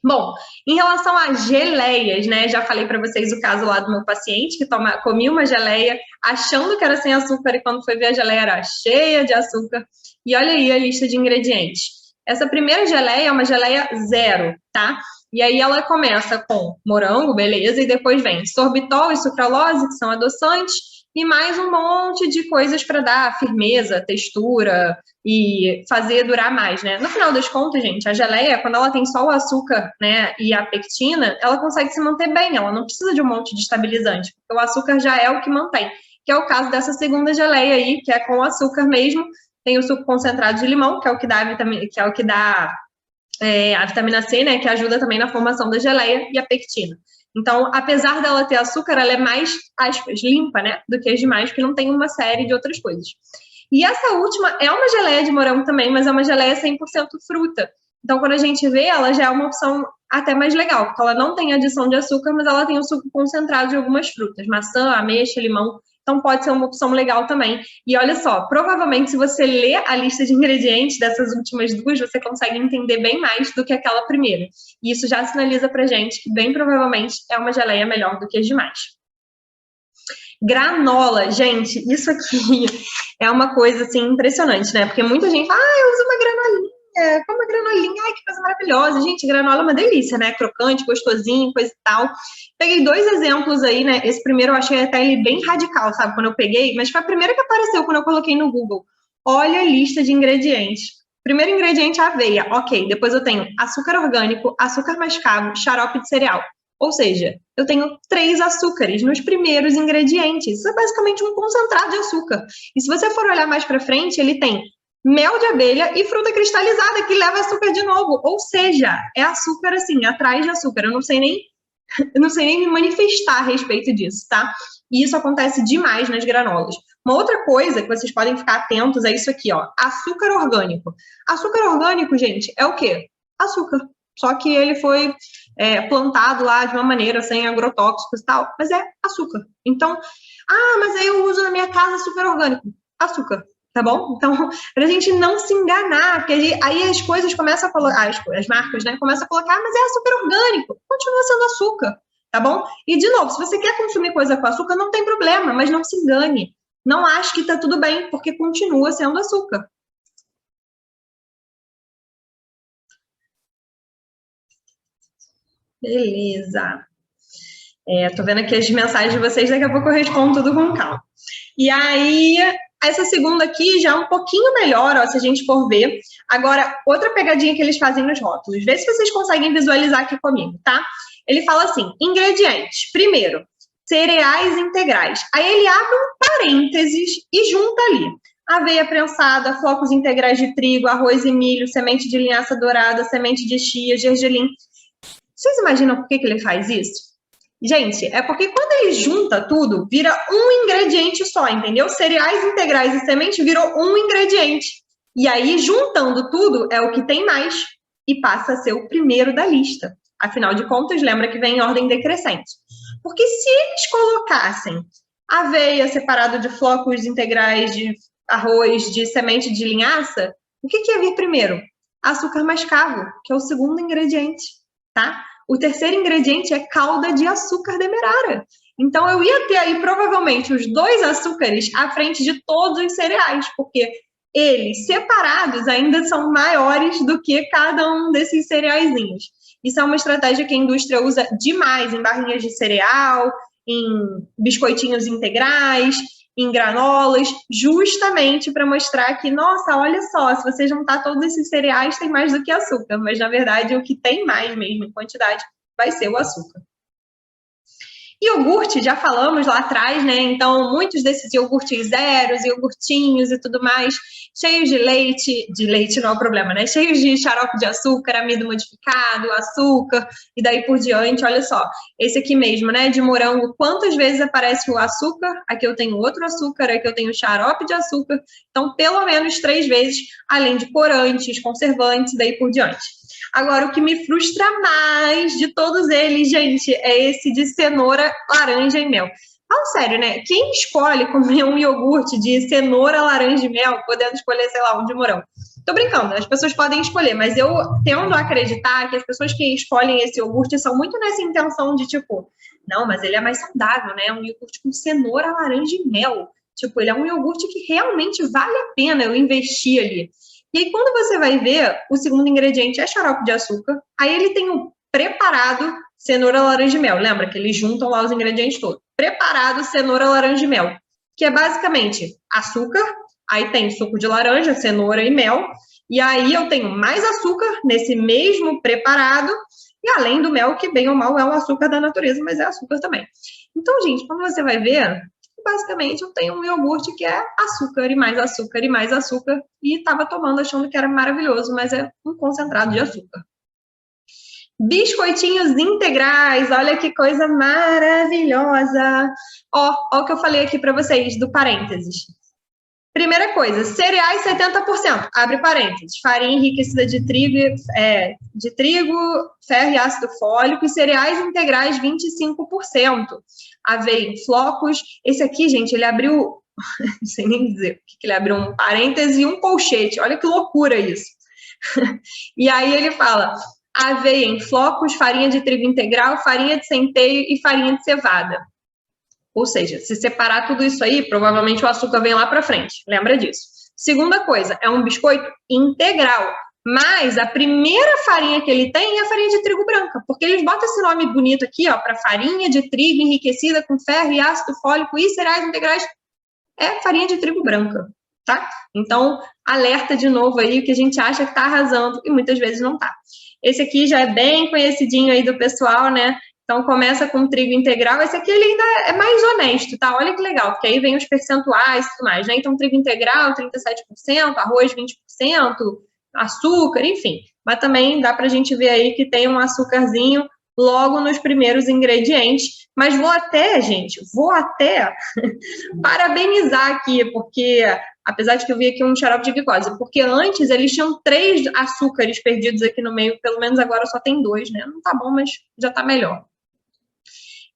Bom, em relação a geleias, né? Já falei para vocês o caso lá do meu paciente que comia uma geleia achando que era sem açúcar e quando foi ver a geleia era cheia de açúcar. E olha aí a lista de ingredientes. Essa primeira geleia é uma geleia zero, tá? E aí ela começa com morango, beleza, e depois vem sorbitol e sucralose, que são adoçantes, e mais um monte de coisas para dar firmeza, textura e fazer durar mais, né? No final das contas, gente, a geleia, quando ela tem só o açúcar, né, e a pectina, ela consegue se manter bem, ela não precisa de um monte de estabilizante, porque o açúcar já é o que mantém, que é o caso dessa segunda geleia aí, que é com açúcar mesmo, tem o suco concentrado de limão, que é o que dá a vitamina C, né, que ajuda também na formação da geleia, e a pectina. Então, apesar dela ter açúcar, ela é mais, aspas, limpa, né, do que as demais, porque não tem uma série de outras coisas. E essa última é uma geleia de morango também, mas é uma geleia 100% fruta. Então, quando a gente vê, ela já é uma opção até mais legal, porque ela não tem adição de açúcar, mas ela tem o suco concentrado de algumas frutas, maçã, ameixa, limão. Então, pode ser uma opção legal também. E olha só, provavelmente, se você ler a lista de ingredientes dessas últimas duas, você consegue entender bem mais do que aquela primeira. E isso já sinaliza pra gente que, bem provavelmente, é uma geleia melhor do que as demais. Granola, gente, isso aqui é uma coisa, assim, impressionante, né? Porque muita gente fala, eu uso uma granolinha. Como uma granolinha, ai, que coisa maravilhosa. Gente, granola é uma delícia, né? Crocante, gostosinho, coisa e tal. Peguei 2 exemplos aí, né? Esse primeiro eu achei até ele bem radical, sabe? Quando eu peguei, mas foi a primeira que apareceu quando eu coloquei no Google. Olha a lista de ingredientes. Primeiro ingrediente, aveia. Ok, depois eu tenho açúcar orgânico, açúcar mascavo, xarope de cereal. Ou seja, eu tenho 3 açúcares nos primeiros ingredientes. Isso é basicamente um concentrado de açúcar. E se você for olhar mais para frente, ele tem mel de abelha e fruta cristalizada, que leva açúcar de novo. Ou seja, é açúcar assim, atrás de açúcar. Eu não sei nem me manifestar a respeito disso, tá? E isso acontece demais nas granolas. Uma outra coisa que vocês podem ficar atentos é isso aqui, ó. Açúcar orgânico. Açúcar orgânico, gente, é o quê? Açúcar. Só que ele foi plantado lá de uma maneira sem agrotóxicos e tal, mas é açúcar. Então, mas aí eu uso na minha casa açúcar orgânico. Açúcar. Tá bom? Então, pra gente não se enganar, porque aí as coisas começam a colocar, as marcas, né, começam a colocar, mas é açúcar orgânico, continua sendo açúcar, tá bom? E, de novo, se você quer consumir coisa com açúcar, não tem problema, mas não se engane. Não ache que tá tudo bem, porque continua sendo açúcar. Beleza. Tô vendo aqui as mensagens de vocês, daqui a pouco eu respondo tudo com calma. E aí, essa segunda aqui já é um pouquinho melhor, ó, se a gente for ver. Agora, outra pegadinha que eles fazem nos rótulos. Vê se vocês conseguem visualizar aqui comigo, tá? Ele fala assim, ingredientes. Primeiro, cereais integrais. Aí ele abre um parênteses e junta ali. Aveia prensada, flocos integrais de trigo, arroz e milho, semente de linhaça dourada, semente de chia, gergelim. Vocês imaginam por que ele faz isso? Gente, é porque quando ele junta tudo, vira um ingrediente só, entendeu? Cereais integrais e semente virou um ingrediente. E aí, juntando tudo, é o que tem mais e passa a ser o primeiro da lista. Afinal de contas, lembra que vem em ordem decrescente. Porque se eles colocassem aveia separado de flocos integrais, de arroz, de semente de linhaça, o que ia vir primeiro? açúcar mascavo, que é o segundo ingrediente, tá? O terceiro ingrediente é calda de açúcar demerara. Então, eu ia ter aí, provavelmente, os 2 açúcares à frente de todos os cereais, porque eles, separados, ainda são maiores do que cada um desses cereaizinhos. Isso é uma estratégia que a indústria usa demais em barrinhas de cereal, em biscoitinhos integrais, em granolas, justamente para mostrar que, nossa, olha só, se você juntar todos esses cereais, tem mais do que açúcar, mas, na verdade, o que tem mais mesmo em quantidade vai ser o açúcar. Iogurte, já falamos lá atrás, né? Então, muitos desses iogurtes zeros, iogurtinhos e tudo mais, cheios de leite não é o problema, né? Cheios de xarope de açúcar, amido modificado, açúcar, e daí por diante, olha só. Esse aqui mesmo, né? De morango, quantas vezes aparece o açúcar? Aqui eu tenho outro açúcar, aqui eu tenho xarope de açúcar. Então, pelo menos 3 vezes, além de corantes, conservantes, daí por diante. Agora, o que me frustra mais de todos eles, gente, é esse de cenoura, laranja e mel. Fala sério, né? Quem escolhe comer um iogurte de cenoura, laranja e mel, podendo escolher, sei lá, um de morango? Tô brincando, as pessoas podem escolher, mas eu tendo a acreditar que as pessoas que escolhem esse iogurte são muito nessa intenção de, tipo, não, mas ele é mais saudável, né? Um iogurte com cenoura, laranja e mel. Tipo, ele é um iogurte que realmente vale a pena eu investir ali. E aí, quando você vai ver, o segundo ingrediente é xarope de açúcar. Aí ele tem o preparado cenoura, laranja e mel. Lembra que eles juntam lá os ingredientes todos. Preparado cenoura, laranja e mel. Que é basicamente açúcar, aí tem suco de laranja, cenoura e mel. E aí eu tenho mais açúcar nesse mesmo preparado. E além do mel, que bem ou mal é o açúcar da natureza, mas é açúcar também. Então, gente, quando você vai ver, basicamente eu tenho um iogurte que é açúcar e mais açúcar e mais açúcar, e estava tomando achando que era maravilhoso, mas é um concentrado de açúcar. Biscoitinhos integrais, olha que coisa maravilhosa. Ó o que eu falei aqui para vocês do parênteses. Primeira coisa, cereais 70%, abre parênteses, farinha enriquecida de trigo, ferro e ácido fólico, e cereais integrais 25%. Aveia em flocos. Esse aqui, gente, ele abriu, não sei nem dizer o que ele abriu, um parêntese e um colchete. Olha que loucura isso. E aí ele fala, aveia em flocos, farinha de trigo integral, farinha de centeio e farinha de cevada. Ou seja, se separar tudo isso aí, provavelmente o açúcar vem lá para frente. Lembra disso. Segunda coisa, é um biscoito integral. Mas a primeira farinha que ele tem é a farinha de trigo branca, porque eles botam esse nome bonito aqui, ó, para farinha de trigo enriquecida com ferro e ácido fólico e cereais integrais. É farinha de trigo branca, tá? Então, alerta de novo aí o que a gente acha que tá arrasando e muitas vezes não tá. Esse aqui já é bem conhecidinho aí do pessoal, né? Então, começa com trigo integral. Esse aqui ele ainda é mais honesto, tá? Olha que legal, porque aí vem os percentuais e tudo mais, né? Então, trigo integral, 37%, arroz, 20%, açúcar, enfim. Mas também dá pra gente ver aí que tem um açúcarzinho logo nos primeiros ingredientes. Mas vou até parabenizar aqui, porque, apesar de que eu vi aqui um xarope de glicose, porque antes eles tinham 3 açúcares perdidos aqui no meio, pelo menos agora só tem 2, né? Não tá bom, mas já tá melhor.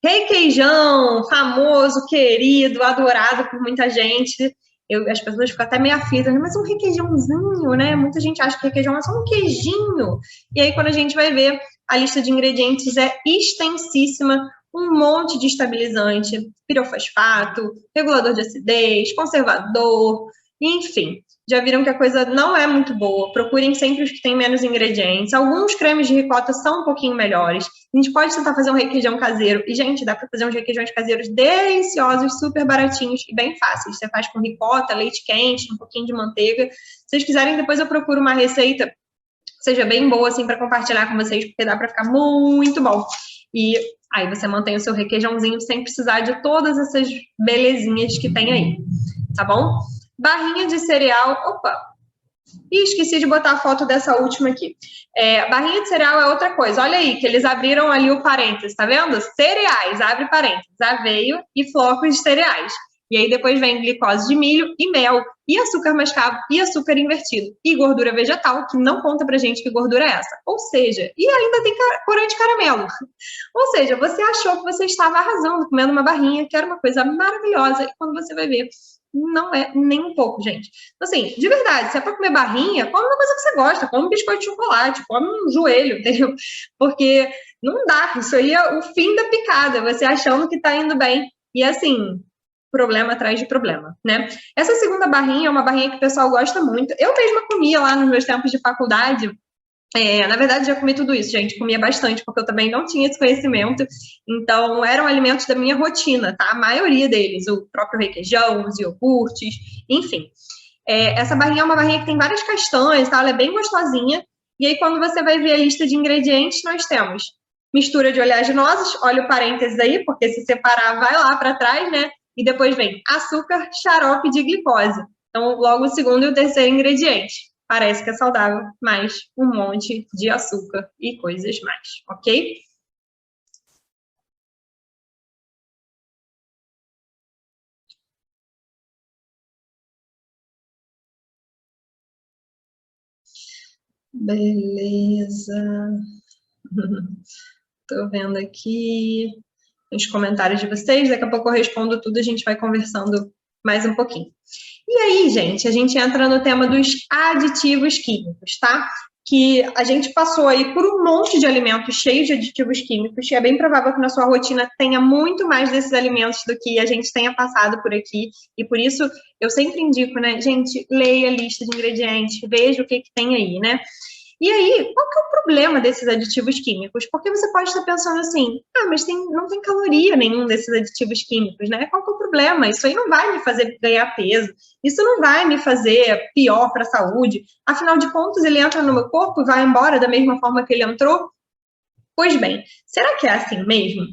Requeijão, famoso, querido, adorado por muita gente. As pessoas ficam até meio aflitas, mas um requeijãozinho, né? Muita gente acha que requeijão é só um queijinho. E aí, quando a gente vai ver, a lista de ingredientes é extensíssima, um monte de estabilizante, pirofosfato, regulador de acidez, conservador, enfim. Já viram que a coisa não é muito boa. Procurem sempre os que têm menos ingredientes. Alguns cremes de ricota são um pouquinho melhores. A gente pode tentar fazer um requeijão caseiro. E, gente, dá para fazer uns requeijões caseiros deliciosos, super baratinhos e bem fáceis. Você faz com ricota, leite quente, um pouquinho de manteiga. Se vocês quiserem, depois eu procuro uma receita que seja bem boa, assim, para compartilhar com vocês, porque dá para ficar muito bom. E aí você mantém o seu requeijãozinho sem precisar de todas essas belezinhas que tem aí. Tá bom? Barrinha de cereal, Ih, esqueci de botar a foto dessa última aqui. Barrinha de cereal é outra coisa. Olha aí, que eles abriram ali o parênteses, tá vendo? Cereais, abre parênteses. Aveia e flocos de cereais. E aí depois vem glicose de milho e mel, e açúcar mascavo e açúcar invertido. E gordura vegetal, que não conta pra gente que gordura é essa. Ou seja, e ainda tem corante caramelo. Ou seja, você achou que você estava arrasando, comendo uma barrinha, que era uma coisa maravilhosa, e quando você vai ver, Não é nem um pouco, gente. Então, assim, de verdade, se é para comer barrinha, come uma coisa que você gosta, come um biscoito de chocolate, come um joelho, entendeu? Porque não dá, isso aí é o fim da picada, você achando que tá indo bem. E assim, problema atrás de problema, né? Essa segunda barrinha é uma barrinha que o pessoal gosta muito. Eu mesma comia lá nos meus tempos de faculdade. Na verdade, já comi tudo isso, gente. Comia bastante, porque eu também não tinha esse conhecimento. Então, eram alimentos da minha rotina, tá? A maioria deles, o próprio requeijão, os iogurtes, enfim. Essa barrinha é uma barrinha que tem várias castanhas, tá? Ela é bem gostosinha. E aí, quando você vai ver a lista de ingredientes, nós temos mistura de oleaginosas, olha o parênteses aí, porque se separar, vai lá para trás, né? E depois vem açúcar, xarope de glicose. Então, logo o segundo e o terceiro ingrediente. Parece que é saudável, mas um monte de açúcar e coisas mais, ok? Beleza. Estou vendo aqui os comentários de vocês. Daqui a pouco eu respondo tudo, a gente vai conversando mais um pouquinho. E aí, gente, a gente entra no tema dos aditivos químicos, tá? Que a gente passou aí por um monte de alimentos cheios de aditivos químicos, e é bem provável que na sua rotina tenha muito mais desses alimentos do que a gente tenha passado por aqui, e por isso eu sempre indico, né, gente, leia a lista de ingredientes, veja o que tem aí, né? E aí, qual que é o problema desses aditivos químicos? Porque você pode estar pensando assim, mas não tem caloria nenhum desses aditivos químicos, né? Qual que é o problema? Isso aí não vai me fazer ganhar peso, isso não vai me fazer pior para a saúde. Afinal de contas, ele entra no meu corpo e vai embora da mesma forma que ele entrou? Pois bem, será que é assim mesmo?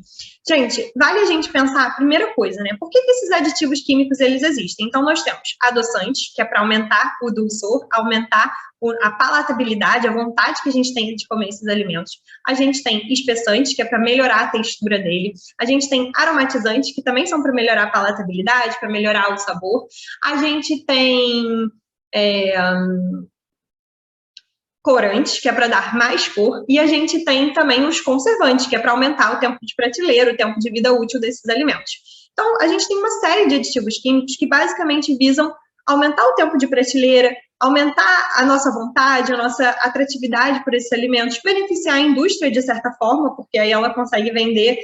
Gente, vale a gente pensar a primeira coisa, né? Por que esses aditivos químicos eles existem? Então, nós temos adoçantes, que é para aumentar o dulçor, aumentar a palatabilidade, a vontade que a gente tem de comer esses alimentos. A gente tem espessantes, que é para melhorar a textura dele. A gente tem aromatizantes, que também são para melhorar a palatabilidade, para melhorar o sabor. A gente tem corantes, que é para dar mais cor, e a gente tem também os conservantes, que é para aumentar o tempo de prateleira, o tempo de vida útil desses alimentos. Então, a gente tem uma série de aditivos químicos que basicamente visam aumentar o tempo de prateleira, aumentar a nossa vontade, a nossa atratividade por esses alimentos, beneficiar a indústria de certa forma, porque aí ela consegue vender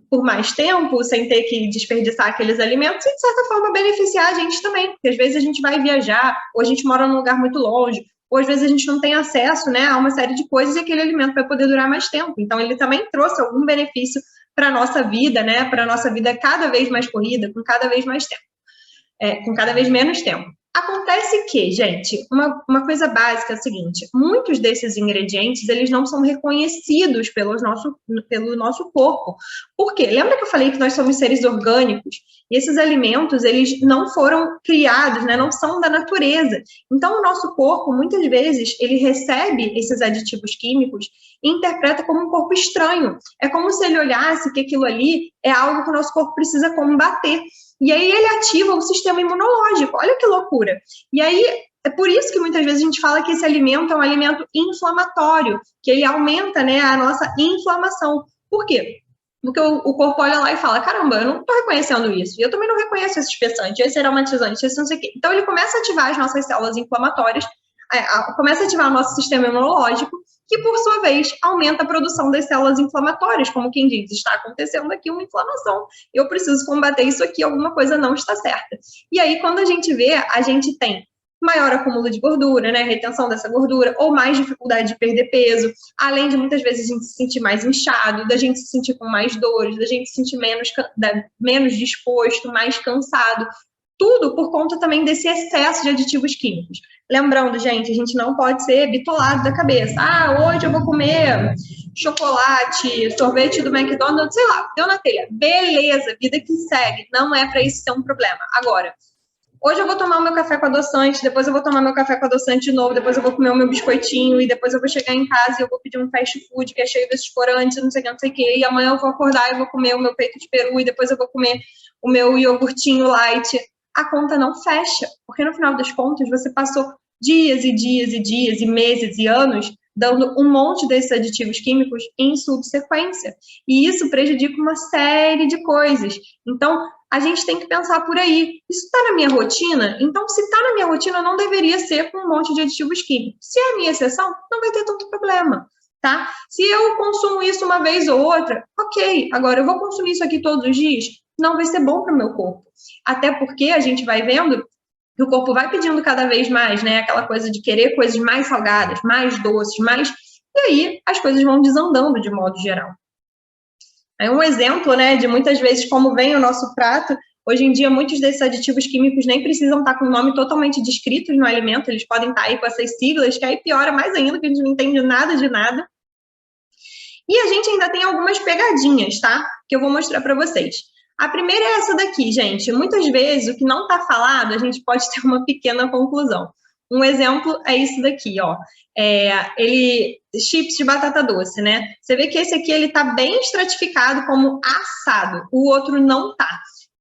por mais tempo, sem ter que desperdiçar aqueles alimentos, e de certa forma beneficiar a gente também, porque às vezes a gente vai viajar, ou a gente mora num lugar muito longe, ou às vezes a gente não tem acesso, né, a uma série de coisas e aquele alimento vai poder durar mais tempo. Então, ele também trouxe algum benefício para a nossa vida, né, para a nossa vida cada vez mais corrida, com cada vez mais tempo, com cada vez menos tempo. Acontece que, gente, uma coisa básica é a seguinte, muitos desses ingredientes, eles não são reconhecidos pelo nosso corpo. Por quê? Lembra que eu falei que nós somos seres orgânicos? E esses alimentos, eles não foram criados, né? Não são da natureza. Então, o nosso corpo, muitas vezes, ele recebe esses aditivos químicos e interpreta como um corpo estranho. É como se ele olhasse que aquilo ali é algo que o nosso corpo precisa combater. E aí ele ativa o sistema imunológico. Olha que loucura. E aí é por isso que muitas vezes a gente fala que esse alimento é um alimento inflamatório, que ele aumenta, né, a nossa inflamação. Por quê? Porque o corpo olha lá e fala, caramba, eu não estou reconhecendo isso. E eu também não reconheço esse espessante, esse aromatizante, esse não sei o quê. Então ele começa a ativar as nossas células inflamatórias, começa a ativar o nosso sistema imunológico, que, por sua vez, aumenta a produção das células inflamatórias, como quem diz, está acontecendo aqui uma inflamação, eu preciso combater isso aqui, alguma coisa não está certa. E aí, quando a gente vê, a gente tem maior acúmulo de gordura, né, retenção dessa gordura, ou mais dificuldade de perder peso, além de muitas vezes a gente se sentir mais inchado, da gente se sentir com mais dores, da gente se sentir menos disposto, mais cansado, tudo por conta também desse excesso de aditivos químicos. Lembrando, gente, a gente não pode ser bitolado da cabeça. Hoje eu vou comer chocolate, sorvete do McDonald's, sei lá, deu na telha. Beleza, vida que segue. Não é para isso ser um problema. Agora, hoje eu vou tomar o meu café com adoçante, depois eu vou tomar meu café com adoçante de novo, depois eu vou comer o meu biscoitinho, e depois eu vou chegar em casa e eu vou pedir um fast food que é cheio desses corantes, não sei o que, e amanhã eu vou acordar e vou comer o meu peito de peru, e depois eu vou comer o meu iogurtinho light. A conta não fecha, porque no final das contas você passou dias e dias e dias e meses e anos dando um monte desses aditivos químicos em subsequência. E isso prejudica uma série de coisas. Então, a gente tem que pensar por aí. Isso está na minha rotina? Então, se está na minha rotina, não deveria ser com um monte de aditivos químicos. Se é a minha exceção, não vai ter tanto problema, tá? Se eu consumo isso uma vez ou outra, ok. Agora, eu vou consumir isso aqui todos os dias? Não vai ser bom para o meu corpo. Até porque a gente vai vendo que o corpo vai pedindo cada vez mais, né? Aquela coisa de querer coisas mais salgadas, mais doces, mais... E aí, as coisas vão desandando de modo geral. É um exemplo, né, de muitas vezes como vem o nosso prato. Hoje em dia, muitos desses aditivos químicos nem precisam estar com o nome totalmente descritos no alimento, eles podem estar aí com essas siglas, que aí piora mais ainda, que a gente não entende nada de nada. E a gente ainda tem algumas pegadinhas, tá? Que eu vou mostrar para vocês. A primeira é essa daqui, gente. Muitas vezes, o que não está falado, a gente pode ter uma pequena conclusão. Um exemplo é isso daqui, ó. Chips de batata doce, né? Você vê que esse aqui, ele tá bem estratificado como assado, o outro não tá.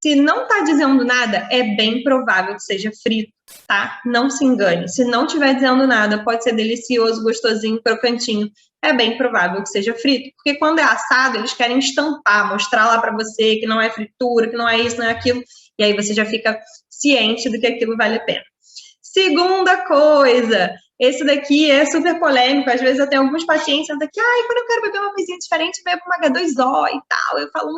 Se não tá dizendo nada, é bem provável que seja frito, tá? Não se engane. Se não tiver dizendo nada, pode ser delicioso, gostosinho, crocantinho. É bem provável que seja frito, porque quando é assado, eles querem estampar, mostrar lá para você que não é fritura, que não é isso, não é aquilo, e aí você já fica ciente do que aquilo vale a pena. Segunda coisa, esse daqui é super polêmico, às vezes eu tenho alguns pacientes daqui, quando eu quero beber uma coisinha diferente, eu bebo uma H2O e tal, eu falo,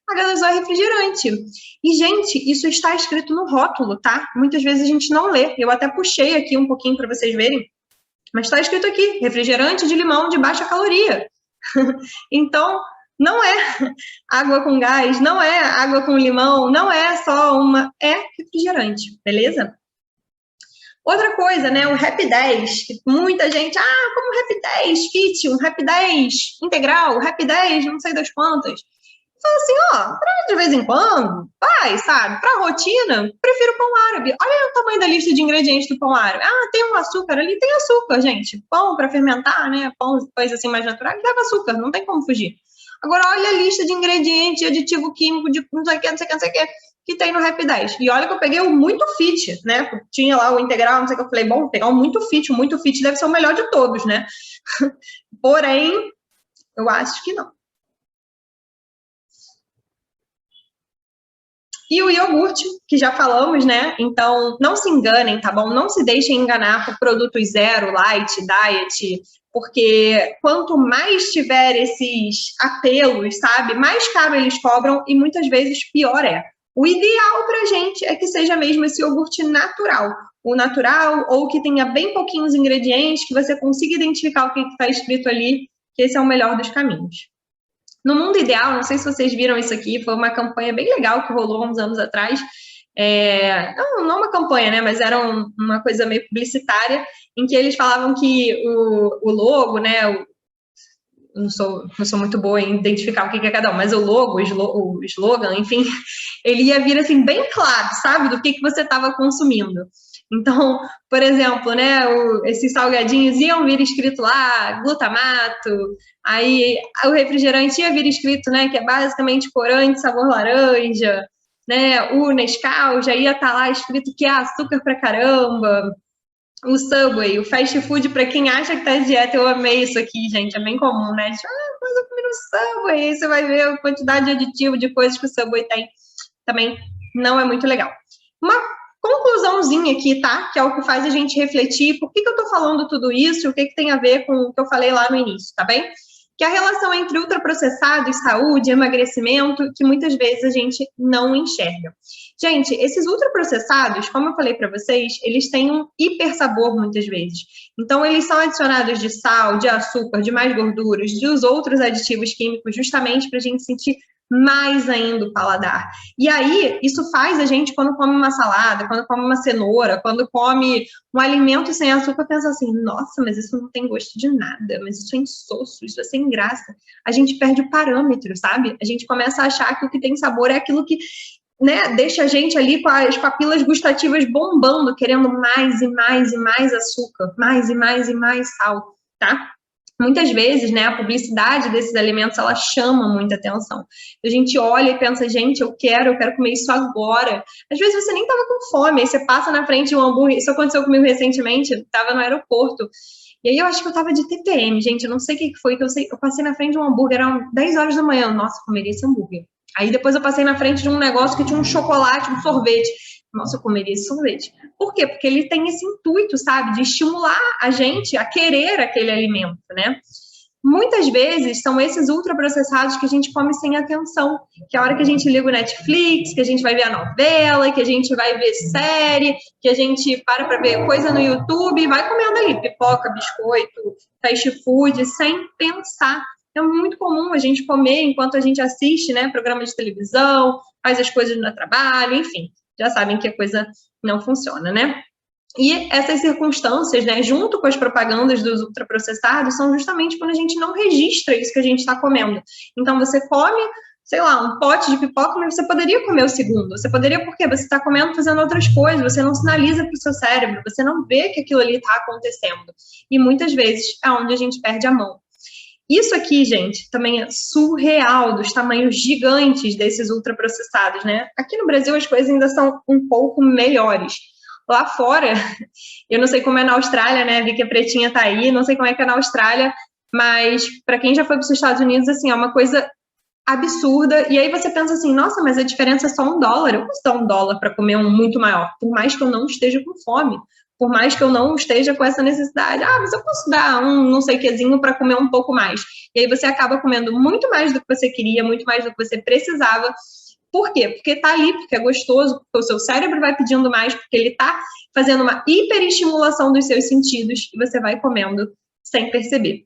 H2O é refrigerante. E, gente, isso está escrito no rótulo, tá? Muitas vezes a gente não lê, eu até puxei aqui um pouquinho para vocês verem, mas está escrito aqui, refrigerante de limão de baixa caloria. Então, não é água com gás, não é água com limão, não é só é refrigerante, beleza? Outra coisa, né, o Rap 10, que muita gente, como Rap 10 Fit, um Rap 10 integral, Rap 10 não sei das quantas. Fala assim, pra de vez em quando, vai, sabe, pra rotina, prefiro pão árabe. Olha o tamanho da lista de ingredientes do pão árabe. Tem um açúcar ali, tem açúcar, gente. Pão para fermentar, né, pão, coisa assim mais natural, leva açúcar, não tem como fugir. Agora, olha a lista de ingredientes, de aditivo químico, de não sei o que, não sei o que, não sei o que, que tem no Rap 10. E olha que eu peguei o muito fit, né? Tinha lá o integral, não sei o que, eu falei, bom, vou pegar o muito fit deve ser o melhor de todos, né? Porém, eu acho que não. E o iogurte, que já falamos, né? Então, não se enganem, tá bom? Não se deixem enganar por produtos zero, light, diet, porque quanto mais tiver esses apelos, sabe? Mais caro eles cobram e muitas vezes pior é. O ideal pra gente é que seja mesmo esse iogurte natural. O natural ou que tenha bem pouquinhos ingredientes, que você consiga identificar o que está escrito ali, que esse é o melhor dos caminhos. No mundo ideal, não sei se vocês viram isso aqui, foi uma campanha bem legal que rolou uns anos atrás. Não uma campanha, né? Mas era uma coisa meio publicitária, em que eles falavam que o logo, né? Não sou muito boa em identificar o que é cada um, mas o logo, o slogan, enfim, ele ia vir assim bem claro, sabe? Do que você estava consumindo. Então, por exemplo, né, esses salgadinhos iam vir escrito lá, glutamato, aí o refrigerante ia vir escrito, né, que é basicamente corante, sabor laranja, né, o Nescau já ia estar lá escrito que é açúcar pra caramba, o Subway, o fast food, para quem acha que tá de dieta, eu amei isso aqui, gente, é bem comum, né, mas eu comi no Subway, aí você vai ver a quantidade de aditivo, de coisas que o Subway tem, também não é muito legal. Uma conclusãozinha aqui, tá? Que é o que faz a gente refletir por que eu tô falando tudo isso e o que tem a ver com o que eu falei lá no início, tá bem? Que a relação entre ultraprocessados, saúde, emagrecimento, que muitas vezes a gente não enxerga. Gente, esses ultraprocessados, como eu falei para vocês, eles têm um hiper sabor muitas vezes. Então, eles são adicionados de sal, de açúcar, de mais gorduras, de os outros aditivos químicos, justamente para a gente sentir mais ainda o paladar. E aí, isso faz a gente, quando come uma salada, quando come uma cenoura, quando come um alimento sem açúcar, pensa assim, nossa, mas isso não tem gosto de nada, mas isso é insosso, isso é sem graça. A gente perde o parâmetro, sabe? A gente começa a achar que o que tem sabor é aquilo que, né, deixa a gente ali com as papilas gustativas bombando, querendo mais e mais e mais açúcar, mais e mais e mais sal, tá? muitas vezes, né, a publicidade desses alimentos, ela chama muita atenção. A gente olha e pensa, gente, eu quero comer isso agora. Às vezes você nem estava com fome, aí você passa na frente de um hambúrguer. Isso aconteceu comigo recentemente, eu estava no aeroporto. E aí eu acho que eu estava de TPM, gente, eu não sei o que foi, que eu passei na frente de um hambúrguer, eram 10 horas da manhã, nossa, eu comeria esse hambúrguer. Aí depois eu passei na frente de um negócio que tinha um chocolate, um sorvete. Nossa, eu comeria esse sorvete. Por quê? Porque ele tem esse intuito, sabe, de estimular a gente a querer aquele alimento, né? Muitas vezes são esses ultraprocessados que a gente come sem atenção, que é a hora que a gente liga o Netflix, que a gente vai ver a novela, que a gente vai ver série, que a gente para ver coisa no YouTube e vai comendo ali pipoca, biscoito, fast food, sem pensar. É muito comum a gente comer enquanto a gente assiste, né, programa de televisão, faz as coisas no trabalho, enfim. Já sabem que a coisa não funciona, né? E essas circunstâncias, né, junto com as propagandas dos ultraprocessados, são justamente quando a gente não registra isso que a gente está comendo. Então, você come, sei lá, um pote de pipoca, mas você poderia comer o segundo. Você poderia, porque você está comendo fazendo outras coisas, você não sinaliza para o seu cérebro, você não vê que aquilo ali está acontecendo. E muitas vezes é onde a gente perde a mão. Isso aqui, gente, também é surreal, dos tamanhos gigantes desses ultraprocessados, né? Aqui no Brasil as coisas ainda são um pouco melhores. Lá fora, eu não sei como é na Austrália, né? Vi que a Pretinha tá aí, não sei como é que é na Austrália, mas para quem já foi para os Estados Unidos, assim, é uma coisa absurda. E aí você pensa assim, nossa, mas a diferença é só $1. Eu posso dar $1 para comer um muito maior, por mais que eu não esteja com fome. Por mais que eu não esteja com essa necessidade, mas eu posso dar um não sei quezinho para comer um pouco mais. E aí você acaba comendo muito mais do que você queria, muito mais do que você precisava. Por quê? Porque tá ali, porque é gostoso, porque o seu cérebro vai pedindo mais, porque ele tá fazendo uma hiperestimulação dos seus sentidos e você vai comendo sem perceber.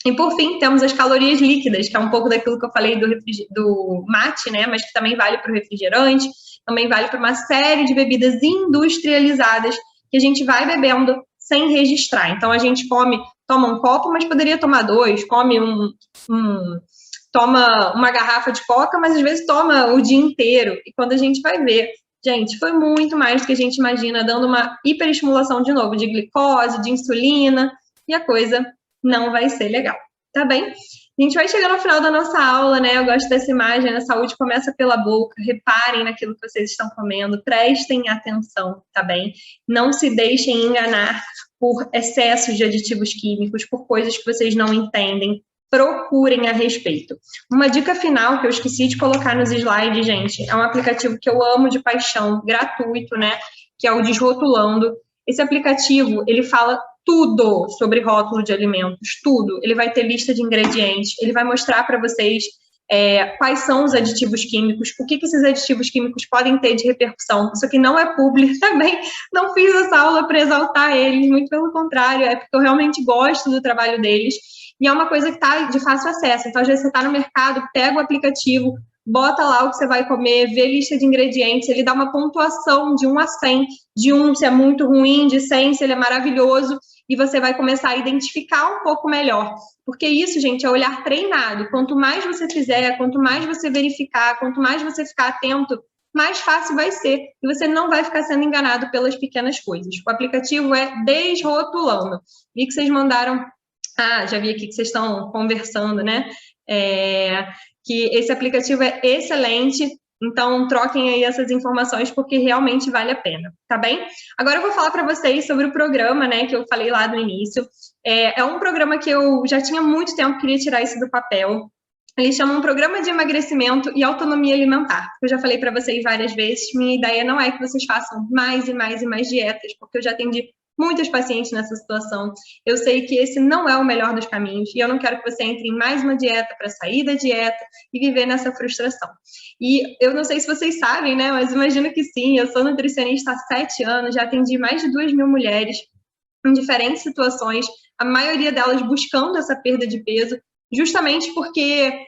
E por fim, temos as calorias líquidas, que é um pouco daquilo que eu falei do mate, né? Mas que também vale para o refrigerante, também vale para uma série de bebidas industrializadas que a gente vai bebendo sem registrar. Então, a gente toma um copo, mas poderia tomar 2, toma uma garrafa de coca, mas às vezes toma o dia inteiro. E quando a gente vai ver, gente, foi muito mais do que a gente imagina, dando uma hiperestimulação de novo, de glicose, de insulina, e a coisa não vai ser legal, tá bem? A gente vai chegar no final da nossa aula, né? Eu gosto dessa imagem, a saúde começa pela boca, reparem naquilo que vocês estão comendo, prestem atenção, tá bem? Não se deixem enganar por excessos de aditivos químicos, por coisas que vocês não entendem, procurem a respeito. Uma dica final que eu esqueci de colocar nos slides, gente, é um aplicativo que eu amo de paixão, gratuito, né? Que é o Desrotulando. Esse aplicativo, ele fala tudo sobre rótulo de alimentos, tudo. Ele vai ter lista de ingredientes, ele vai mostrar para vocês quais são os aditivos químicos, o que esses aditivos químicos podem ter de repercussão. Isso aqui não é publi, também não fiz essa aula para exaltar eles, muito pelo contrário, é porque eu realmente gosto do trabalho deles, e é uma coisa que está de fácil acesso. Então, às vezes você está no mercado, pega o aplicativo, bota lá o que você vai comer, vê lista de ingredientes, ele dá uma pontuação de 1 a 100, de 1 se é muito ruim, de 100 se ele é maravilhoso, e você vai começar a identificar um pouco melhor. Porque isso, gente, é olhar treinado. Quanto mais você fizer, quanto mais você verificar, quanto mais você ficar atento, mais fácil vai ser. E você não vai ficar sendo enganado pelas pequenas coisas. O aplicativo é Desrotulando. Vi que vocês mandaram... já vi aqui que vocês estão conversando, né? Que esse aplicativo é excelente. Então, troquem aí essas informações, porque realmente vale a pena, tá bem? Agora eu vou falar para vocês sobre o programa, né, que eu falei lá no início. É um programa que eu já tinha muito tempo, queria tirar isso do papel. Eles chamam Programa de Emagrecimento e Autonomia Alimentar. Eu já falei para vocês várias vezes, minha ideia não é que vocês façam mais e mais e mais dietas, porque eu já atendi muitos pacientes nessa situação. Eu sei que esse não é o melhor dos caminhos e eu não quero que você entre em mais uma dieta para sair da dieta e viver nessa frustração. E eu não sei se vocês sabem, né, mas imagino que sim, eu sou nutricionista há 7 anos, já atendi mais de 2.000 mulheres em diferentes situações, a maioria delas buscando essa perda de peso, justamente porque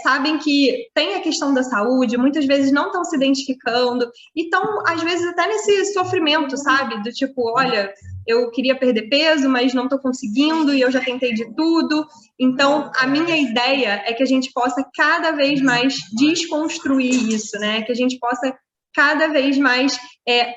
sabem que tem a questão da saúde, muitas vezes não estão se identificando, e estão, às vezes, até nesse sofrimento, sabe? Do tipo, olha, eu queria perder peso, mas não estou conseguindo, e eu já tentei de tudo. Então, a minha ideia é que a gente possa cada vez mais desconstruir isso, né? Que a gente possa cada vez mais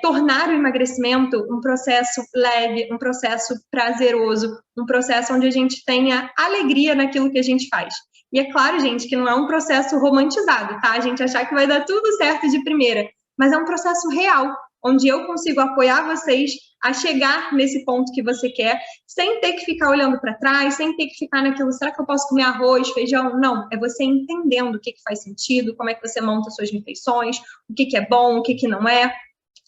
tornar o emagrecimento um processo leve, um processo prazeroso, um processo onde a gente tenha alegria naquilo que a gente faz. E é claro, gente, que não é um processo romantizado, tá? A gente achar que vai dar tudo certo de primeira, mas é um processo real, onde eu consigo apoiar vocês a chegar nesse ponto que você quer, sem ter que ficar olhando para trás, sem ter que ficar naquilo, será que eu posso comer arroz, feijão? Não, é você entendendo o que faz sentido, como é que você monta suas refeições, o que é bom, o que não é.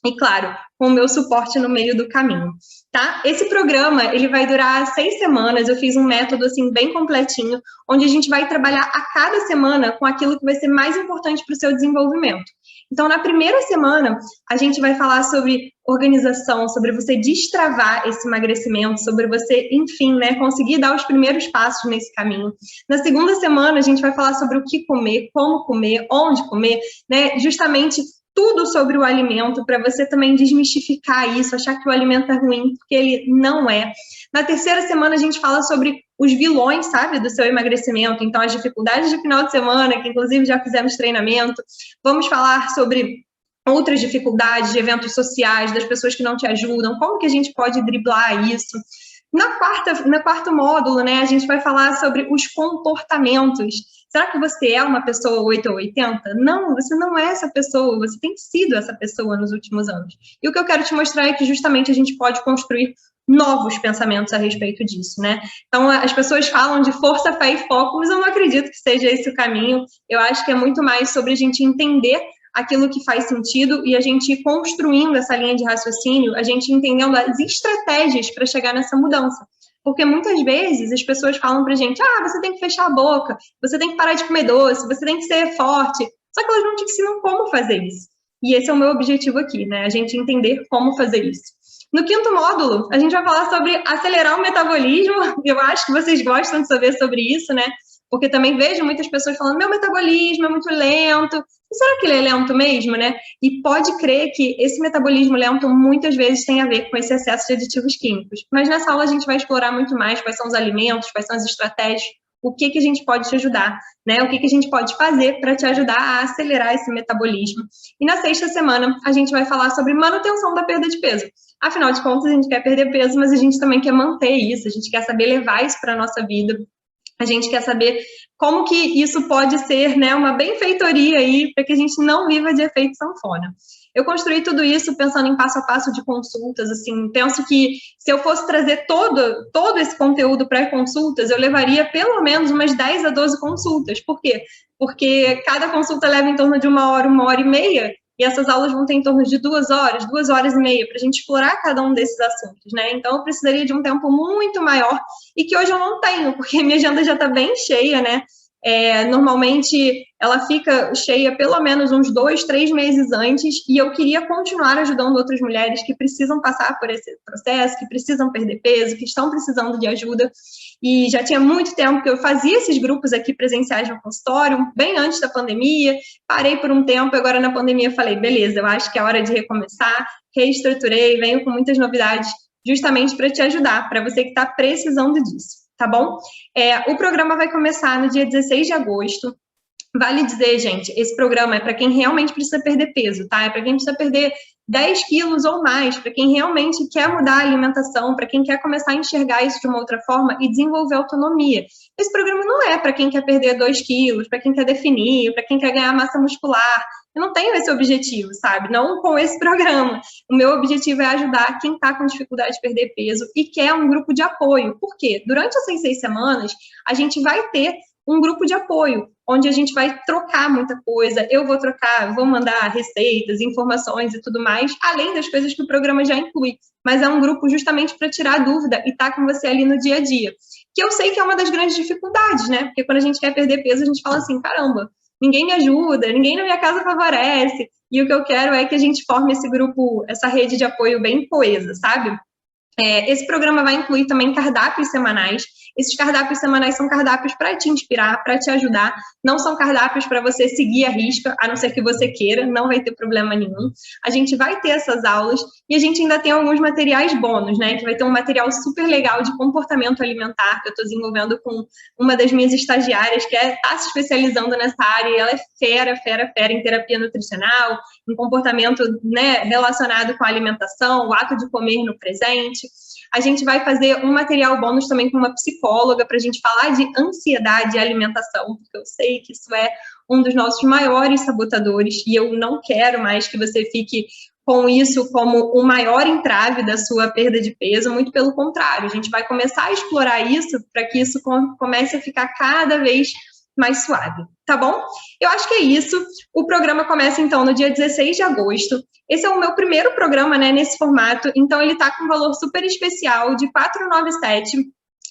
E, claro, com o meu suporte no meio do caminho, tá? Esse programa, ele vai durar 6 semanas, eu fiz um método, assim, bem completinho, onde a gente vai trabalhar a cada semana com aquilo que vai ser mais importante para o seu desenvolvimento. Então, na primeira semana, a gente vai falar sobre organização, sobre você destravar esse emagrecimento, sobre você, enfim, né, conseguir dar os primeiros passos nesse caminho. Na segunda semana, a gente vai falar sobre o que comer, como comer, onde comer, né, justamente tudo sobre o alimento, para você também desmistificar isso, achar que o alimento é ruim, porque ele não é. Na terceira semana, a gente fala sobre os vilões, sabe, do seu emagrecimento, então as dificuldades de final de semana, que inclusive já fizemos treinamento. Vamos falar sobre outras dificuldades de eventos sociais, das pessoas que não te ajudam, como que a gente pode driblar isso. No quarto módulo, né, a gente vai falar sobre os comportamentos. Será que você é uma pessoa 8 ou 80? Não, você não é essa pessoa, você tem sido essa pessoa nos últimos anos. E o que eu quero te mostrar é que justamente a gente pode construir novos pensamentos a respeito disso, né? Então, as pessoas falam de força, fé e foco, mas eu não acredito que seja esse o caminho. Eu acho que é muito mais sobre a gente entender aquilo que faz sentido e a gente ir construindo essa linha de raciocínio, a gente entendendo as estratégias para chegar nessa mudança. Porque muitas vezes as pessoas falam pra gente, você tem que fechar a boca, você tem que parar de comer doce, você tem que ser forte, só que elas não te ensinam como fazer isso. E esse é o meu objetivo aqui, né? A gente entender como fazer isso. No quinto módulo, a gente vai falar sobre acelerar o metabolismo. Eu acho que vocês gostam de saber sobre isso, né? Porque também vejo muitas pessoas falando, meu metabolismo é muito lento. E será que ele é lento mesmo, né? E pode crer que esse metabolismo lento muitas vezes tem a ver com esse excesso de aditivos químicos. Mas nessa aula a gente vai explorar muito mais quais são os alimentos, quais são as estratégias, o que a gente pode te ajudar, né? O que a gente pode fazer para te ajudar a acelerar esse metabolismo. E na sexta semana a gente vai falar sobre manutenção da perda de peso. Afinal de contas, a gente quer perder peso, mas a gente também quer manter isso, a gente quer saber levar isso para a nossa vida. A gente quer saber como que isso pode ser, né, uma benfeitoria aí para que a gente não viva de efeito sanfona. Eu construí tudo isso pensando em passo a passo de consultas, assim, penso que se eu fosse trazer todo esse conteúdo para consultas, eu levaria pelo menos umas 10 a 12 consultas. Por quê? Porque cada consulta leva em torno de 1 hora e meia, e essas aulas vão ter em torno de 2 horas e meia, para a gente explorar cada um desses assuntos, né? Então, eu precisaria de um tempo muito maior, e que hoje eu não tenho, porque minha agenda já está bem cheia, né? Normalmente, ela fica cheia pelo menos uns 2, 3 meses antes, e eu queria continuar ajudando outras mulheres que precisam passar por esse processo, que precisam perder peso, que estão precisando de ajuda. E já tinha muito tempo que eu fazia esses grupos aqui presenciais no consultório, bem antes da pandemia, parei por um tempo, agora na pandemia falei, beleza, eu acho que é hora de recomeçar, reestruturei, venho com muitas novidades, justamente para te ajudar, para você que está precisando disso, tá bom? O programa vai começar no dia 16 de agosto, vale dizer, gente, esse programa é para quem realmente precisa perder peso, tá? É para quem precisa perder 10 quilos ou mais, para quem realmente quer mudar a alimentação, para quem quer começar a enxergar isso de uma outra forma e desenvolver autonomia. Esse programa não é para quem quer perder 2 quilos, para quem quer definir, para quem quer ganhar massa muscular. Eu não tenho esse objetivo, sabe? Não com esse programa. O meu objetivo é ajudar quem está com dificuldade de perder peso e quer um grupo de apoio. Por quê? Durante essas 6 semanas, a gente vai ter um grupo de apoio, onde a gente vai trocar muita coisa, eu vou trocar, vou mandar receitas, informações e tudo mais, além das coisas que o programa já inclui, mas é um grupo justamente para tirar dúvida e estar com você ali no dia a dia, que eu sei que é uma das grandes dificuldades, né, porque quando a gente quer perder peso, a gente fala assim, caramba, ninguém me ajuda, ninguém na minha casa favorece, e o que eu quero é que a gente forme esse grupo, essa rede de apoio bem coesa, sabe? Esse programa vai incluir também cardápios semanais. Esses cardápios semanais são cardápios para te inspirar, para te ajudar, não são cardápios para você seguir a risca, a não ser que você queira, não vai ter problema nenhum. A gente vai ter essas aulas e a gente ainda tem alguns materiais bônus, né? Que vai ter um material super legal de comportamento alimentar, que eu estou desenvolvendo com uma das minhas estagiárias, que está se especializando nessa área, e ela é fera em terapia nutricional, em comportamento, né, relacionado com a alimentação, o ato de comer no presente. A gente vai fazer um material bônus também com uma psicóloga para a gente falar de ansiedade e alimentação, porque eu sei que isso é um dos nossos maiores sabotadores e eu não quero mais que você fique com isso como o maior entrave da sua perda de peso, muito pelo contrário, a gente vai começar a explorar isso para que isso comece a ficar cada vez mais suave, tá bom? Eu acho que é isso. O programa começa, então, no dia 16 de agosto. Esse é o meu primeiro programa, né, nesse formato, então ele tá com um valor super especial de R$ 497.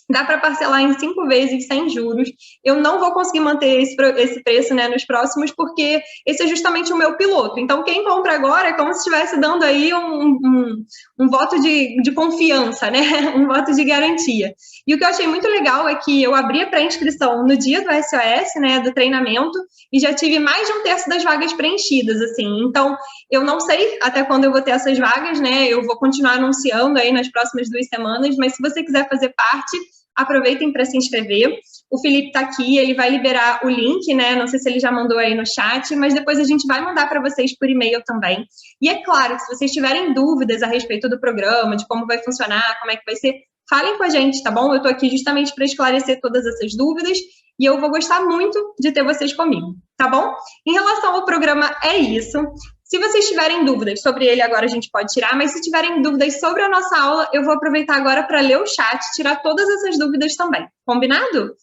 Dá para parcelar em 5 vezes sem juros. Eu não vou conseguir manter esse preço, né, nos próximos, porque esse é justamente o meu piloto. Então, quem compra agora é como se estivesse dando aí um voto de confiança, né? Um voto de garantia. E o que eu achei muito legal é que eu abri a pré-inscrição no dia do SOS, né, do treinamento, e já tive mais de 1/3 das vagas preenchidas, assim. Então, eu não sei até quando eu vou ter essas vagas, né? Eu vou continuar anunciando aí nas próximas 2 semanas, mas se você quiser fazer parte, aproveitem para se inscrever. O Felipe está aqui, ele vai liberar o link, né? Não sei se ele já mandou aí no chat, mas depois a gente vai mandar para vocês por e-mail também. E é claro, se vocês tiverem dúvidas a respeito do programa, de como vai funcionar, como é que vai ser, falem com a gente, tá bom? Eu estou aqui justamente para esclarecer todas essas dúvidas e eu vou gostar muito de ter vocês comigo, tá bom? Em relação ao programa, é isso. Se vocês tiverem dúvidas sobre ele, agora a gente pode tirar, mas se tiverem dúvidas sobre a nossa aula, eu vou aproveitar agora para ler o chat, tirar todas essas dúvidas também. Combinado?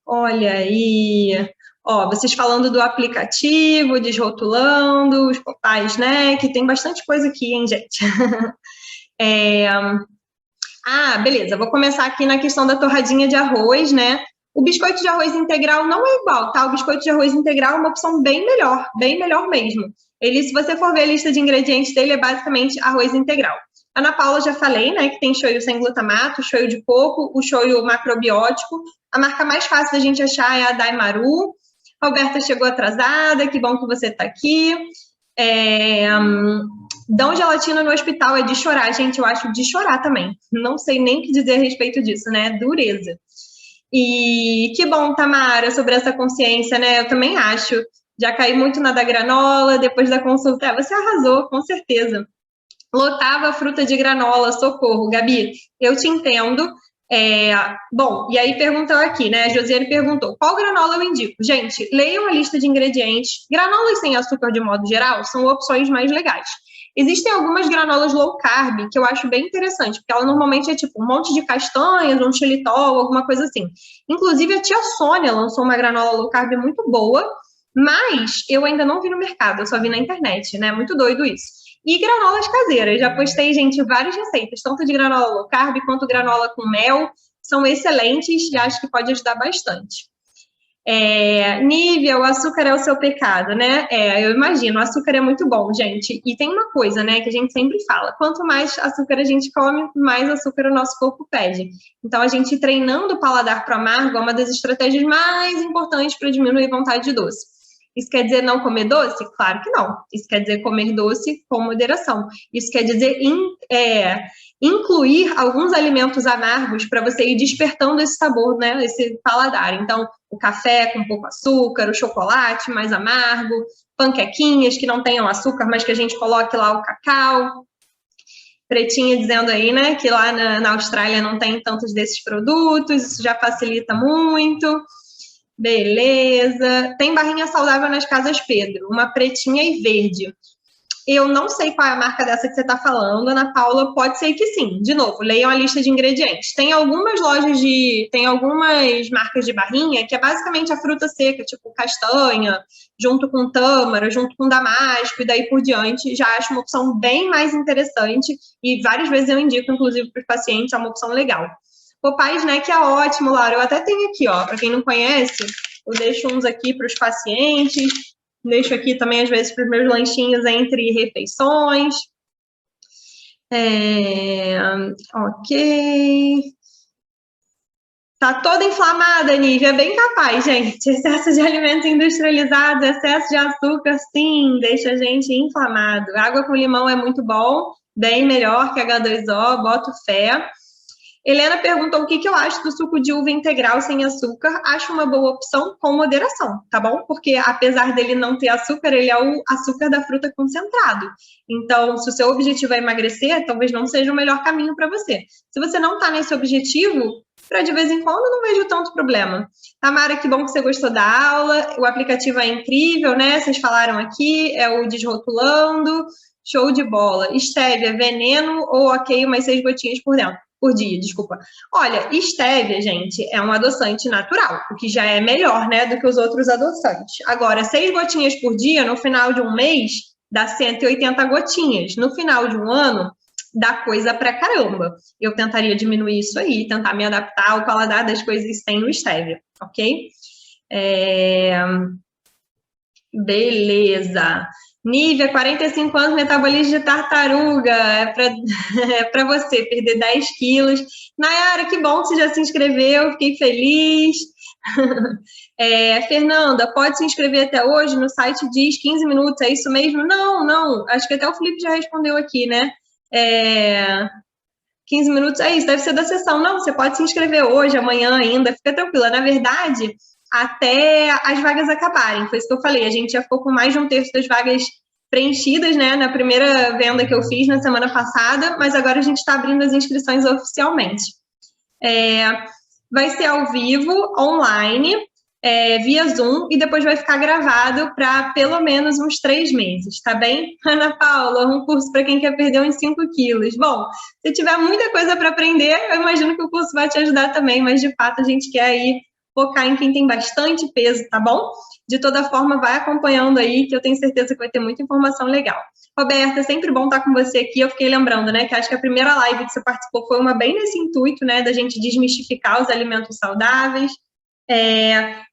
Olha aí. Ó, vocês falando do aplicativo, desrotulando, os popais, né? Que tem bastante coisa aqui, hein, gente? Beleza, vou começar aqui na questão da torradinha de arroz, né? O biscoito de arroz integral não é igual, tá? O biscoito de arroz integral é uma opção bem melhor mesmo. Ele, se você for ver a lista de ingredientes dele, é basicamente arroz integral. A Ana Paula já falei, né, que tem shoyu sem glutamato, shoyu de coco, o shoyu macrobiótico. A marca mais fácil da gente achar é a Daimaru. Roberta chegou atrasada, que bom que você tá aqui. Dão gelatina no hospital é de chorar, gente, eu acho de chorar também. Não sei nem o que dizer a respeito disso, né? Dureza. E que bom, Tamara, sobre essa consciência, né? Eu também acho. Já caí muito na da granola, depois da consulta. Você arrasou, com certeza. Lotava a fruta de granola, socorro. Gabi, eu te entendo. Bom, e aí perguntou aqui, né? A Josiane perguntou, qual granola eu indico? Gente, leiam a lista de ingredientes. Granolas sem açúcar, de modo geral, são opções mais legais. Existem algumas granolas low carb que eu acho bem interessante, porque ela normalmente é tipo um monte de castanhas, um xilitol, alguma coisa assim. Inclusive, a tia Sônia lançou uma granola low carb muito boa, mas eu ainda não vi no mercado, eu só vi na internet, né? Muito doido isso. E granolas caseiras, já postei, gente, várias receitas, tanto de granola low carb quanto granola com mel, são excelentes e acho que pode ajudar bastante. Nívia, o açúcar é o seu pecado, né? Eu imagino, o açúcar é muito bom, gente. E tem uma coisa, né, que a gente sempre fala, quanto mais açúcar a gente come, mais açúcar o nosso corpo pede. Então, a gente treinando o paladar para o amargo é uma das estratégias mais importantes para diminuir a vontade de doce. Isso quer dizer não comer doce? Claro que não. Isso quer dizer comer doce com moderação. Isso quer dizer incluir alguns alimentos amargos para você ir despertando esse sabor, né? Esse paladar. Então, o café com pouco açúcar, o chocolate mais amargo, panquequinhas que não tenham açúcar, mas que a gente coloque lá o cacau. Pretinha dizendo aí, né, que lá na Austrália não tem tantos desses produtos, isso já facilita muito. Beleza. Tem barrinha saudável nas Casas Pedro, uma pretinha e verde. Eu não sei qual é a marca dessa que você está falando, Ana Paula, pode ser que sim. De novo, leiam a lista de ingredientes. Tem algumas tem algumas marcas de barrinha que é basicamente a fruta seca, tipo castanha, junto com tâmara, junto com damasco e daí por diante. Já acho uma opção bem mais interessante e várias vezes eu indico, inclusive, para os pacientes, é uma opção legal. Popeye Snack é ótimo, Laura. Eu até tenho aqui, ó, para quem não conhece, eu deixo uns aqui para os pacientes. Deixo aqui também, às vezes, para os meus lanchinhos entre refeições. Ok. Tá toda inflamada, Nívia, é bem capaz, gente. Excesso de alimentos industrializados, excesso de açúcar, sim, deixa a gente inflamado. Água com limão é muito bom, bem melhor que H2O, boto fé. Helena perguntou o que eu acho do suco de uva integral sem açúcar. Acho uma boa opção com moderação, tá bom? Porque apesar dele não ter açúcar, ele é o açúcar da fruta concentrado. Então, se o seu objetivo é emagrecer, talvez não seja o melhor caminho para você. Se você não está nesse objetivo, para de vez em quando, não vejo tanto problema. Tamara, que bom que você gostou da aula. O aplicativo é incrível, né? Vocês falaram aqui, é o Desrotulando. Show de bola. Estévia, veneno ou ok, umas 6 gotinhas por dia, desculpa. Olha, estévia, gente, é um adoçante natural, o que já é melhor, né, do que os outros adoçantes. Agora, 6 gotinhas por dia, no final de um mês, dá 180 gotinhas. No final de um ano, dá coisa pra caramba. Eu tentaria diminuir isso aí, tentar me adaptar ao paladar das coisas que tem no estévia, ok? Beleza. Nívia, 45 anos, metabolismo de tartaruga, é para você perder 10 quilos. Nayara, que bom que você já se inscreveu, fiquei feliz. Fernanda, pode se inscrever até hoje, no site diz 15 minutos, é isso mesmo? Não, acho que até o Felipe já respondeu aqui, né? 15 minutos, é isso, deve ser da sessão. Não, você pode se inscrever hoje, amanhã ainda, fica tranquila. Na verdade, até as vagas acabarem, foi isso que eu falei, a gente já ficou com mais de 1/3 das vagas preenchidas, né, na primeira venda que eu fiz na semana passada, mas agora a gente está abrindo as inscrições oficialmente. Vai ser ao vivo, online, via Zoom, e depois vai ficar gravado para pelo menos uns 3 meses, tá bem? Ana Paula, um curso para quem quer perder uns 5 quilos. Bom, se tiver muita coisa para aprender, eu imagino que o curso vai te ajudar também, mas de fato a gente quer aí focar em quem tem bastante peso, tá bom? De toda forma, vai acompanhando aí, que eu tenho certeza que vai ter muita informação legal. Roberta, é sempre bom estar com você aqui. Eu fiquei lembrando, né, que acho que a primeira live que você participou foi uma bem nesse intuito, né, da gente desmistificar os alimentos saudáveis.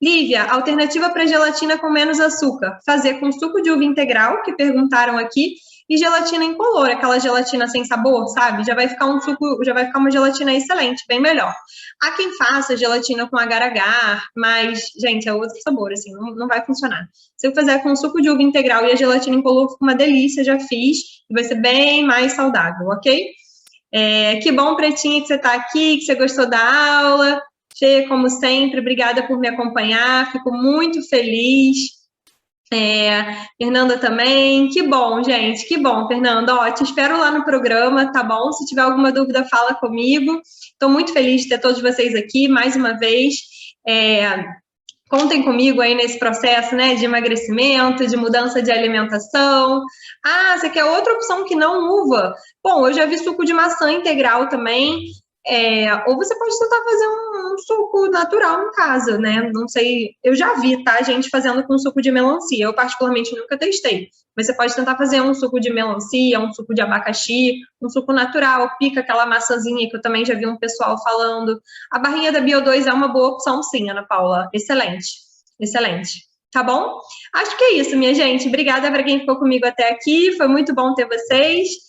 Lívia, alternativa para gelatina com menos açúcar. Fazer com suco de uva integral, que perguntaram aqui, e gelatina incolor, aquela gelatina sem sabor, sabe? Já vai ficar um suco, já vai ficar uma gelatina excelente, bem melhor. Há quem faça gelatina com agar-agar, mas, gente, é outro sabor, assim, não vai funcionar. Se eu fizer com suco de uva integral e a gelatina incolor, fica uma delícia, já fiz, e vai ser bem mais saudável, ok? Que bom, Pretinha, que você está aqui, que você gostou da aula. Fê, como sempre, obrigada por me acompanhar, fico muito feliz. Fernanda também, que bom, gente, que bom, Fernanda, te espero lá no programa, tá bom? Se tiver alguma dúvida, fala comigo. Estou muito feliz de ter todos vocês aqui, mais uma vez. Contem comigo aí nesse processo, né, de emagrecimento, de mudança de alimentação. Você quer outra opção que não uva? Bom, eu já vi suco de maçã integral também. Ou você pode tentar fazer um suco natural em casa, né? Não sei, eu já vi, tá? Gente fazendo com suco de melancia. Eu, particularmente, nunca testei. Mas você pode tentar fazer um suco de melancia, um suco de abacaxi, um suco natural, pica aquela maçãzinha que eu também já vi um pessoal falando. A barrinha da Bio2 é uma boa opção, sim, Ana Paula. Excelente, excelente. Tá bom? Acho que é isso, minha gente. Obrigada para quem ficou comigo até aqui. Foi muito bom ter vocês.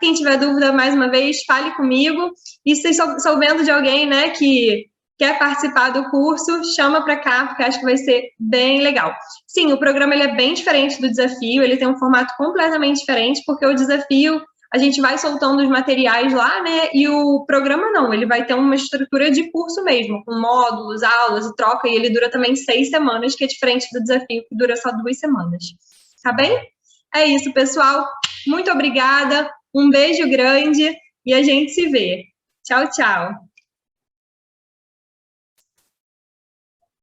Quem tiver dúvida, mais uma vez, fale comigo. E se vocês souberem de alguém, né, que quer participar do curso, chama para cá, porque acho que vai ser bem legal. Sim, o programa ele é bem diferente do desafio, ele tem um formato completamente diferente, porque o desafio, a gente vai soltando os materiais lá, né, e o programa não, ele vai ter uma estrutura de curso mesmo, com módulos, aulas e troca, e ele dura também 6 semanas, que é diferente do desafio, que dura só 2 semanas. Tá bem? É isso, pessoal. Muito obrigada, um beijo grande e a gente se vê. Tchau, tchau.